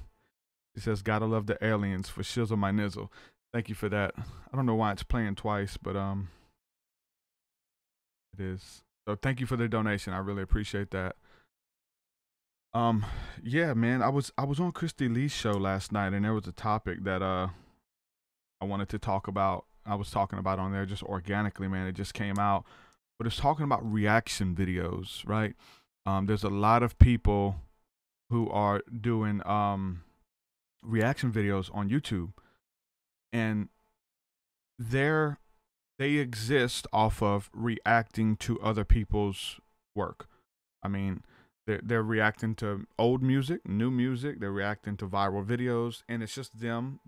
She says, gotta love the aliens for shizzle my nizzle. Thank you for that. I don't know why it's playing twice, but it is. So thank you for the donation. I really appreciate that. Yeah, man, I was on Christy Lee's show last night, and there was a topic that I wanted to talk about. I was talking about on there just organically, man. It just came out, but it's talking about reaction videos, right? There's a lot of people who are doing reaction videos on YouTube, and they exist off of reacting to other people's work. I mean, they're reacting to old music, new music. They're reacting to viral videos, and it's just them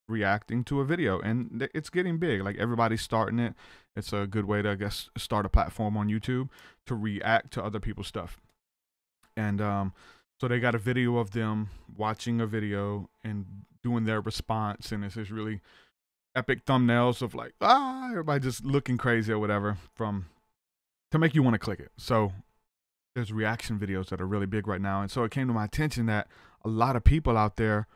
reacting to a video, and it's getting big. Like, everybody's starting it. It's a good way to, I guess, start a platform on YouTube to react to other people's stuff. And so they got a video of them watching a video and doing their response, and it's just really epic thumbnails of like, everybody just looking crazy or whatever, to make you want to click it. So there's reaction videos that are really big right now. And so it came to my attention that a lot of people out there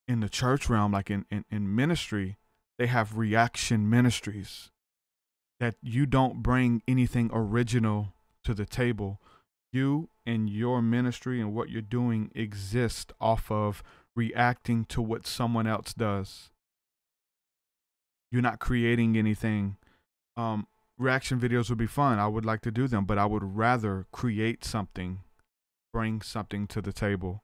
in the church realm, like in ministry, they have reaction ministries, that you don't bring anything original to the table. You and your ministry and what you're doing exist off of reacting to what someone else does. You're not creating anything. Reaction videos would be fun. I would like to do them, but I would rather create something, bring something to the table,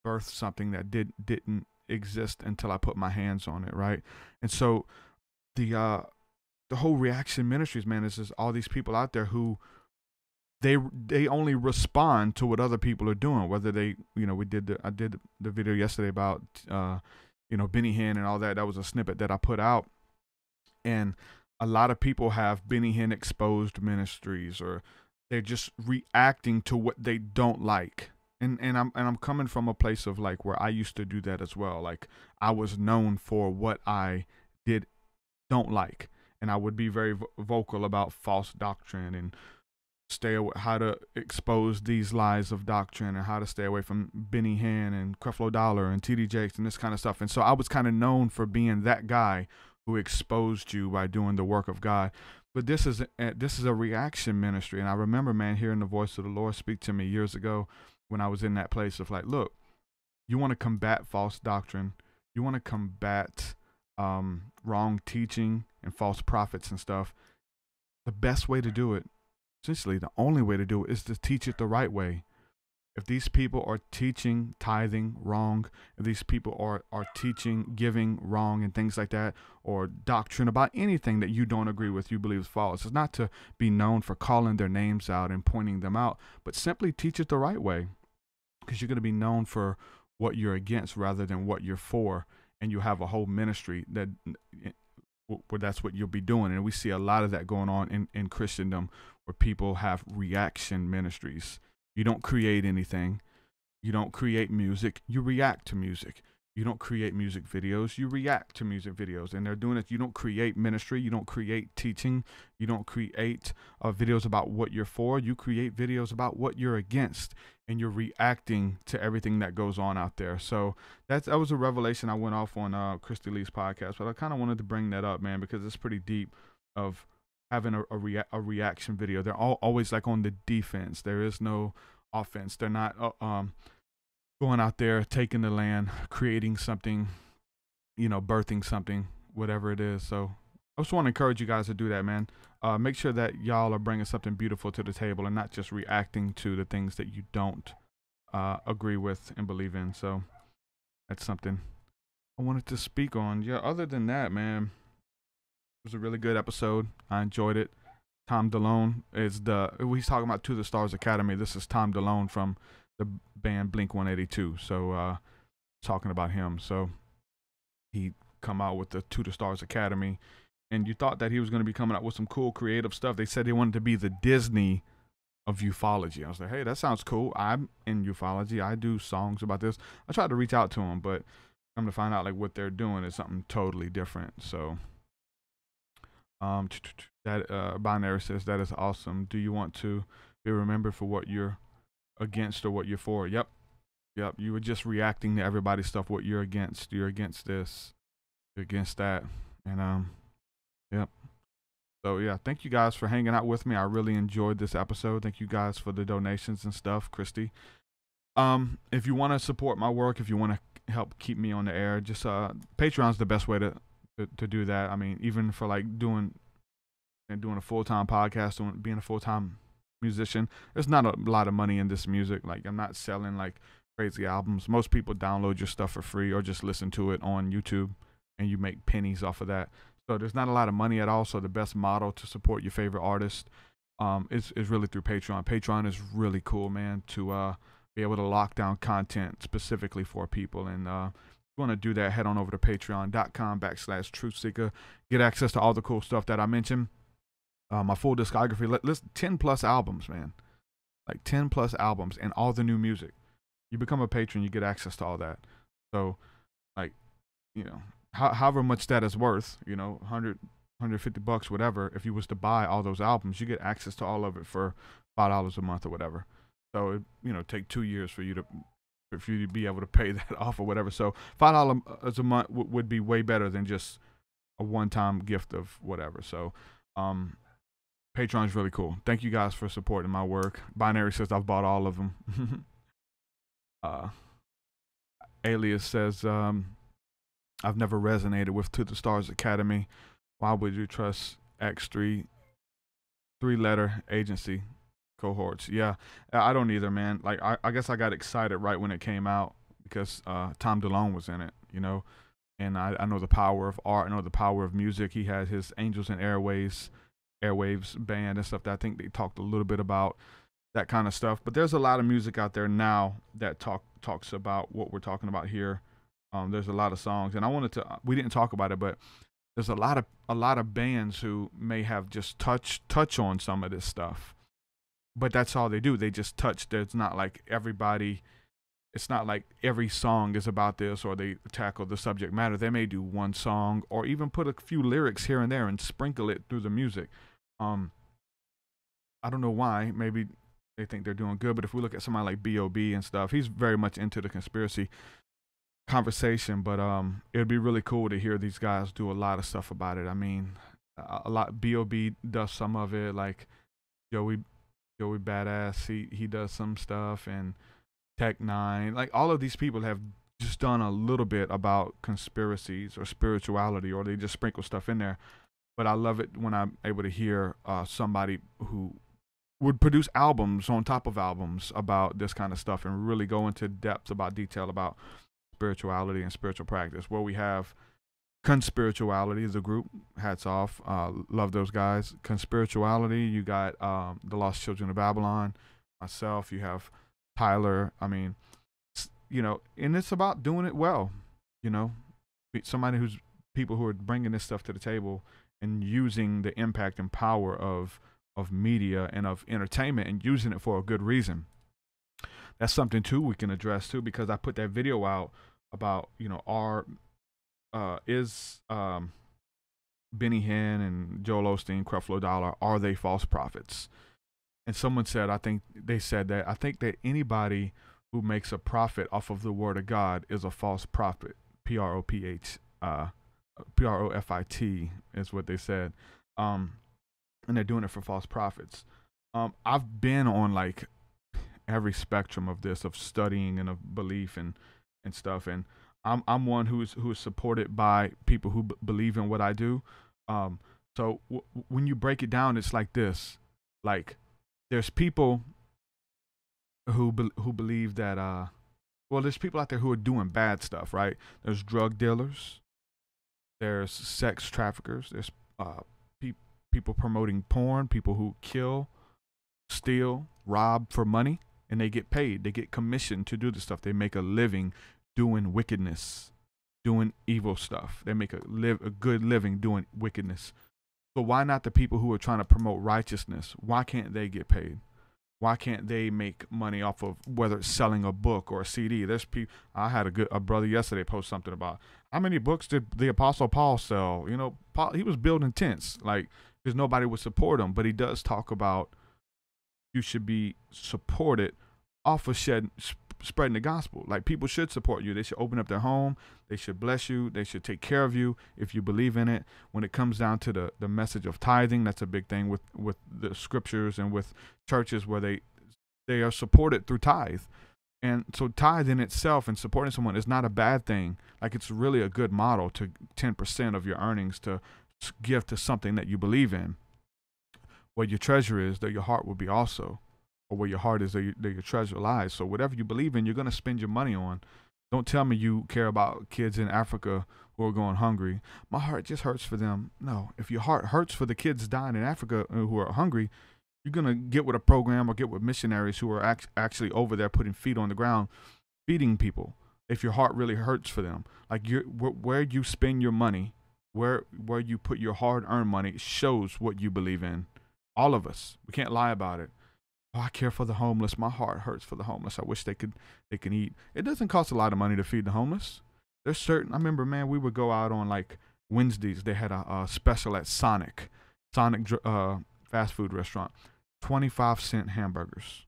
birth something that didn't exist until I put my hands on it, right? And so the whole reaction ministries, man, is just all these people out there who they only respond to what other people are doing. Whether they, I did the video yesterday about Benny Hinn and all that. That was a snippet that I put out, and a lot of people have Benny Hinn exposed ministries, or they're just reacting to what they don't like. And I'm coming from a place of like where I used to do that as well. Like, I was known for what I don't like, and I would be very vocal about false doctrine and how to expose these lies of doctrine, and how to stay away from Benny Hinn and Creflo Dollar and TD Jakes and this kind of stuff. And so I was kind of known for being that guy who exposed you by doing the work of God. But this is a reaction ministry. And I remember, man, hearing the voice of the Lord speak to me years ago when I was in that place of like, look, you want to combat false doctrine, you want to combat wrong teaching and false prophets and stuff. The best way to do it, essentially the only way to do it, is to teach it the right way. If these people are teaching tithing wrong, if these people are teaching giving wrong and things like that, or doctrine about anything that you don't agree with, you believe is false, it's not to be known for calling their names out and pointing them out, but simply teach it the right way, because you're going to be known for what you're against rather than what you're for. And you have a whole ministry where that's what you'll be doing. And we see a lot of that going on in Christendom, where people have reaction ministries. You don't create anything. You don't create music. You react to music. You don't create music videos. You react to music videos. And they're doing it. You don't create ministry. You don't create teaching. You don't create videos about what you're for. You create videos about what you're against. And you're reacting to everything that goes on out there. So that was a revelation I went off on Christy Lee's podcast. But I kind of wanted to bring that up, man, because it's pretty deep, of having a reaction video. They're always like on the defense. There is no offense. They're not going out there, taking the land, creating something, birthing something, whatever it is. So I just want to encourage you guys to do that, man. Make sure that y'all are bringing something beautiful to the table and not just reacting to the things that you don't agree with and believe in. So that's something I wanted to speak on. Yeah, other than that, man, it was a really good episode. I enjoyed it. Tom DeLonge is he's talking about To the Stars Academy. This is Tom DeLonge from the band Blink-182. So talking about him. So he come out with the To the Stars Academy, and you thought that he was going to be coming out with some cool creative stuff. They said they wanted to be the Disney of ufology. I was like, hey, that sounds cool. I'm in ufology. I do songs about this. I tried to reach out to him, but I'm to find out like what they're doing is something totally different. So that Binary says, that is awesome. Do you want to be remembered for what you're against or what you're for? Yep. You were just reacting to everybody's stuff, what you're against. You're against this, you're against that. And yep. So yeah, thank you guys for hanging out with me. I really enjoyed this episode. Thank you guys for the donations and stuff, Christy. If you want to support my work, if you want to help keep me on the air, just Patreon's the best way to do that. I mean, even for like doing a full-time podcast, being a full-time musician, there's not a lot of money in this music. Like, I'm not selling like crazy albums. Most people download your stuff for free or just listen to it on YouTube, and you make pennies off of that. So there's not a lot of money at all. So the best model to support your favorite artist is really through Patreon. Patreon is really cool, man, to be able to lock down content specifically for people. And if you want to do that, head on over to patreon.com/TruthSeekah. Get access to all the cool stuff that I mentioned. My full discography, list 10 plus albums, man. Like 10 plus albums and all the new music. You become a patron, you get access to all that. So, like, you know, however much that is worth, you know, $150, whatever. If you was to buy all those albums, you get access to all of it for $5 a month or whatever. So it, you know, take 2 years for you to be able to pay that off or whatever. So $5 a month would be way better than just a one-time gift of whatever. So Patreon is really cool. Thank you guys for supporting my work. Binary says I've bought all of them. Alias says I've never resonated with To the Stars Academy. Why would you trust X3 three-letter agency cohorts? Yeah, I don't either, man. Like, I guess I got excited right when it came out because Tom DeLonge was in it, you know, and I know the power of art. I know the power of music. He had his Angels and Airwaves band and stuff that I think they talked a little bit about, that kind of stuff. But there's a lot of music out there now that talks about what we're talking about here. There's a lot of songs, and we didn't talk about it, but there's a lot of bands who may have just touch on some of this stuff, but that's all they do. They just touch. It's not like it's not like every song is about this, or they tackle the subject matter. They may do one song or even put a few lyrics here and there and sprinkle it through the music. I don't know why. Maybe they think they're doing good, but if we look at somebody like B.O.B. and stuff, he's very much into the conspiracy conversation, but it'd be really cool to hear these guys do a lot of stuff about it. I mean, a lot. B.O.B. does some of it, like Joey Badass, he does some stuff, and Tech Nine, like all of these people have just done a little bit about conspiracies or spirituality, or they just sprinkle stuff in there. But I love it when I'm able to hear somebody who would produce albums on top of albums about this kind of stuff and really go into depth about detail about spirituality and spiritual practice. Where we have Conspirituality, the group, hats off, love those guys. Conspirituality, you got the Lost Children of Avalon, myself, you have Tyler. I mean, you know, and it's about doing it well, you know, people who are bringing this stuff to the table and using the impact and power of media and of entertainment and using it for a good reason. That's something too we can address too, because I put that video out about, you know, Benny Hinn and Joel Osteen, Creflo Dollar, are they false prophets? And someone said, I think that anybody who makes a profit off of the word of God is a false prophet. Profit is what they said. And they're doing it for false prophets. I've been on like every spectrum of this, of studying and of belief and stuff, and I'm one who is supported by people who believe in what I do. So when you break it down, it's like this: like there's people who believe that there's people out there who are doing bad stuff, right? There's drug dealers, there's sex traffickers, there's people promoting porn, people who kill, steal, rob for money, and they get paid. They get commissioned to do this stuff. They make a living doing wickedness, doing evil stuff. They make a good living doing wickedness. So why not the people who are trying to promote righteousness? Why can't they get paid? Why can't they make money off of whether it's selling a book or a CD? There's people. I had a brother yesterday post something about how many books did the Apostle Paul sell? You know, Paul, he was building tents, like, because nobody would support him. But he does talk about you should be supported off of spreading the gospel. Like, people should support you. They should open up their home. They should bless you. They should take care of you if you believe in it. When it comes down to the message of tithing, that's a big thing with the scriptures and with churches where they are supported through tithe. And so tithe in itself and supporting someone is not a bad thing. Like, it's really a good model to 10% of your earnings to give to something that you believe in. Where your treasure is, there your heart will be also. Or where your heart is, there your treasure lies. So whatever you believe in, you're going to spend your money on. Don't tell me you care about kids in Africa who are going hungry. My heart just hurts for them. No, if your heart hurts for the kids dying in Africa who are hungry, you're going to get with a program or get with missionaries who are actually over there putting feet on the ground, feeding people. If your heart really hurts for them, like where you spend your money, where you put your hard-earned money shows what you believe in. All of us, we can't lie about it. Oh, I care for the homeless. My heart hurts for the homeless. I wish they can eat. It doesn't cost a lot of money to feed the homeless. There's certain. I remember, man, we would go out on like Wednesdays. They had a special at Sonic fast food restaurant. 25-cent hamburgers.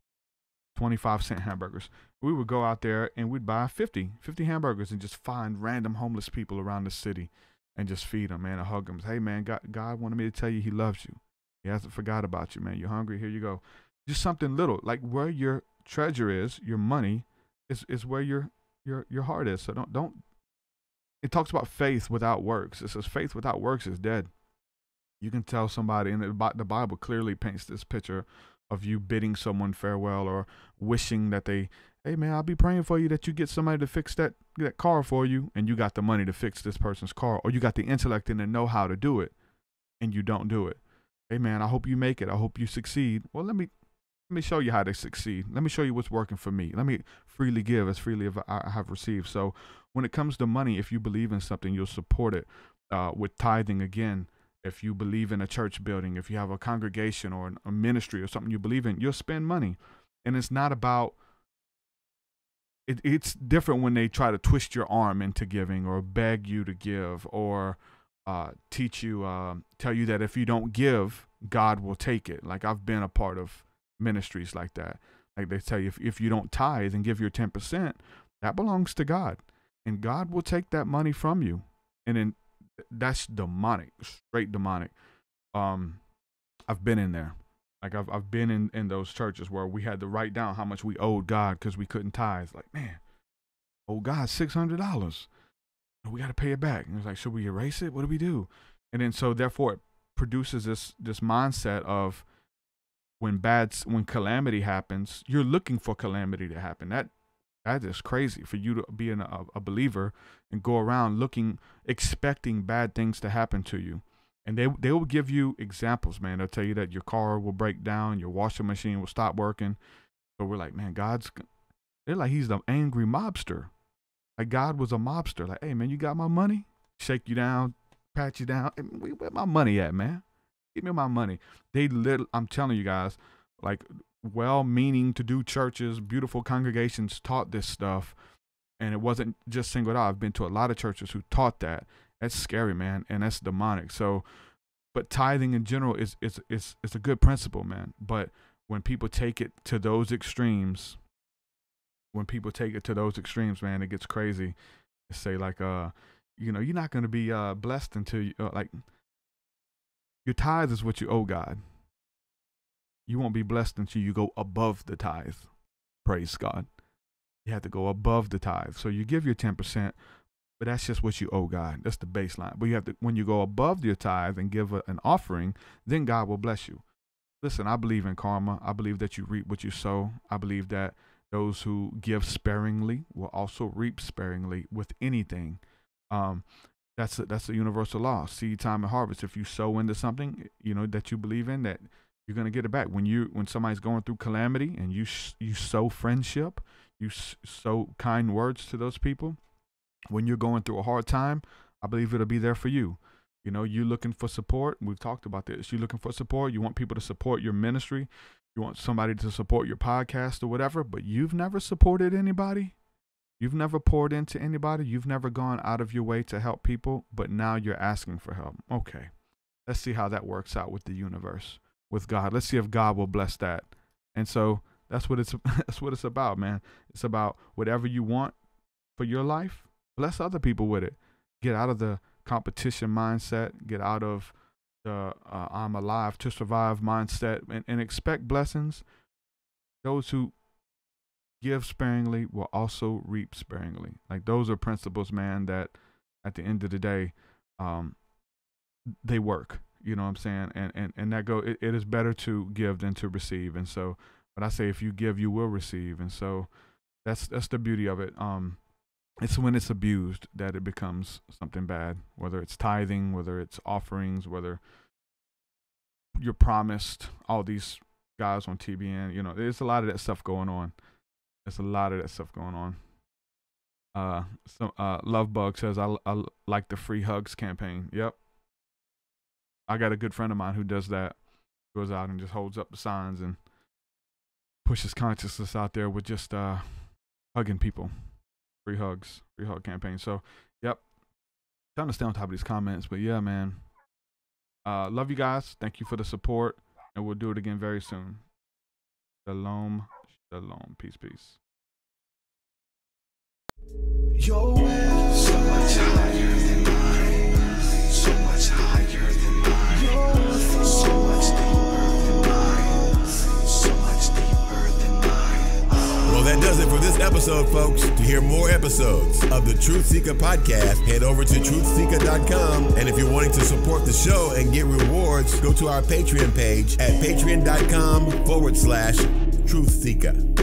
25-cent hamburgers. We would go out there and we'd buy 50 hamburgers and just find random homeless people around the city and just feed them, man, and hug them. Hey, man, God wanted me to tell you He loves you. He hasn't forgot about you, man. You're hungry. Here you go. Just something little, like where your treasure is, your money is where your heart is. So don't. It talks about faith without works. It says faith without works is dead. You can tell somebody, and the Bible clearly paints this picture of you bidding someone farewell or wishing that hey man, I'll be praying for you that you get somebody to fix that car for you, and you got the money to fix this person's car, or you got the intellect and the know-how to do it, and you don't do it. Hey man, I hope you make it. I hope you succeed. Well, let me show you how to succeed. Let me show you what's working for me. Let me freely give as freely as I have received. So when it comes to money, if you believe in something, you'll support it with tithing again. If you believe in a church building, if you have a congregation or a ministry or something you believe in, you'll spend money. And it's not about, it's different when they try to twist your arm into giving or beg you to give or teach you, tell you that if you don't give, God will take it. Like, I've been a part of ministries like that. Like, they tell you if you don't tithe and give your 10%, that belongs to God, and God will take that money from you. And then that's demonic, straight demonic. I've been in there. Like, I've been in those churches where we had to write down how much we owed God because we couldn't tithe. Like, man, oh God, $600. We got to pay it back. And it's like, should we erase it? What do we do? And then so therefore it produces this mindset of when calamity happens, you're looking for calamity to happen. That is crazy for you to be a believer and go around expecting bad things to happen to you. And they will give you examples, man. They'll tell you that your car will break down, your washing machine will stop working. So we're like, man, they're like, He's the angry mobster. Like, God was a mobster. Like, hey, man, you got my money? Shake you down, pat you down. Hey, where my money at, man? Give me my money. I'm telling you guys, like, well-meaning to do churches, beautiful congregations taught this stuff. And it wasn't just singled out. I've been to a lot of churches who taught that. That's scary, man. And that's demonic. So, but tithing in general is a good principle, man. But when people take it to those extremes, man, it gets crazy. They say like, you're not going to be blessed until you, like, your tithe is what you owe God. You won't be blessed until you go above the tithe. Praise God. You have to go above the tithe. So you give your 10%, but that's just what you owe God. That's the baseline. But you have to, when you go above your tithe and give an offering, then God will bless you. Listen, I believe in karma. I believe that you reap what you sow. I believe that those who give sparingly will also reap sparingly with anything. That's a universal law. Seed time and harvest. If you sow into something, that you believe in, that you're gonna get it back. When somebody's going through calamity and you sow friendship, you sow kind words to those people. When you're going through a hard time, I believe it'll be there for you. You're looking for support. We've talked about this. You're looking for support. You want people to support your ministry. You want somebody to support your podcast or whatever, but you've never supported anybody. You've never poured into anybody. You've never gone out of your way to help people, but now you're asking for help. Okay. Let's see how that works out with the universe, with God. Let's see if God will bless that. And so That's what it's about, man. It's about whatever you want for your life. Bless other people with it. Get out of the competition mindset. Get out of the I'm alive to survive mindset, and expect blessings. Those who give sparingly will also reap sparingly. Like, those are principles, man, that at the end of the day, they work. You know what I'm saying? And that it is better to give than to receive. And so, but I say, if you give, you will receive. And so that's the beauty of it. It's when it's abused that it becomes something bad, whether it's tithing, whether it's offerings, whether you're promised all these guys on TBN. You know, there's a lot of that stuff going on. There's a lot of that stuff going on. Lovebug says, I like the free hugs campaign. Yep. I got a good friend of mine who does that. Goes out and just holds up the signs and pushes consciousness out there with just hugging people. Free hugs, free hug campaign. So, yep. Trying to stay on top of these comments, but yeah, man. Love you guys. Thank you for the support, and we'll do it again very soon. Shalom, shalom. Peace, peace. Your way is so much higher than mine. So much higher than mine. So much deeper than mine. So much deeper than mine. Well, that does it for this episode, folks. To hear more episodes of the TruthSeekah podcast, head over to TruthSeekah.com. And if you're wanting to support the show and get rewards, go to our Patreon page at patreon.com/TruthSeekah.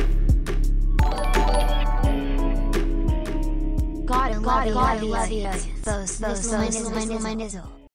God love you.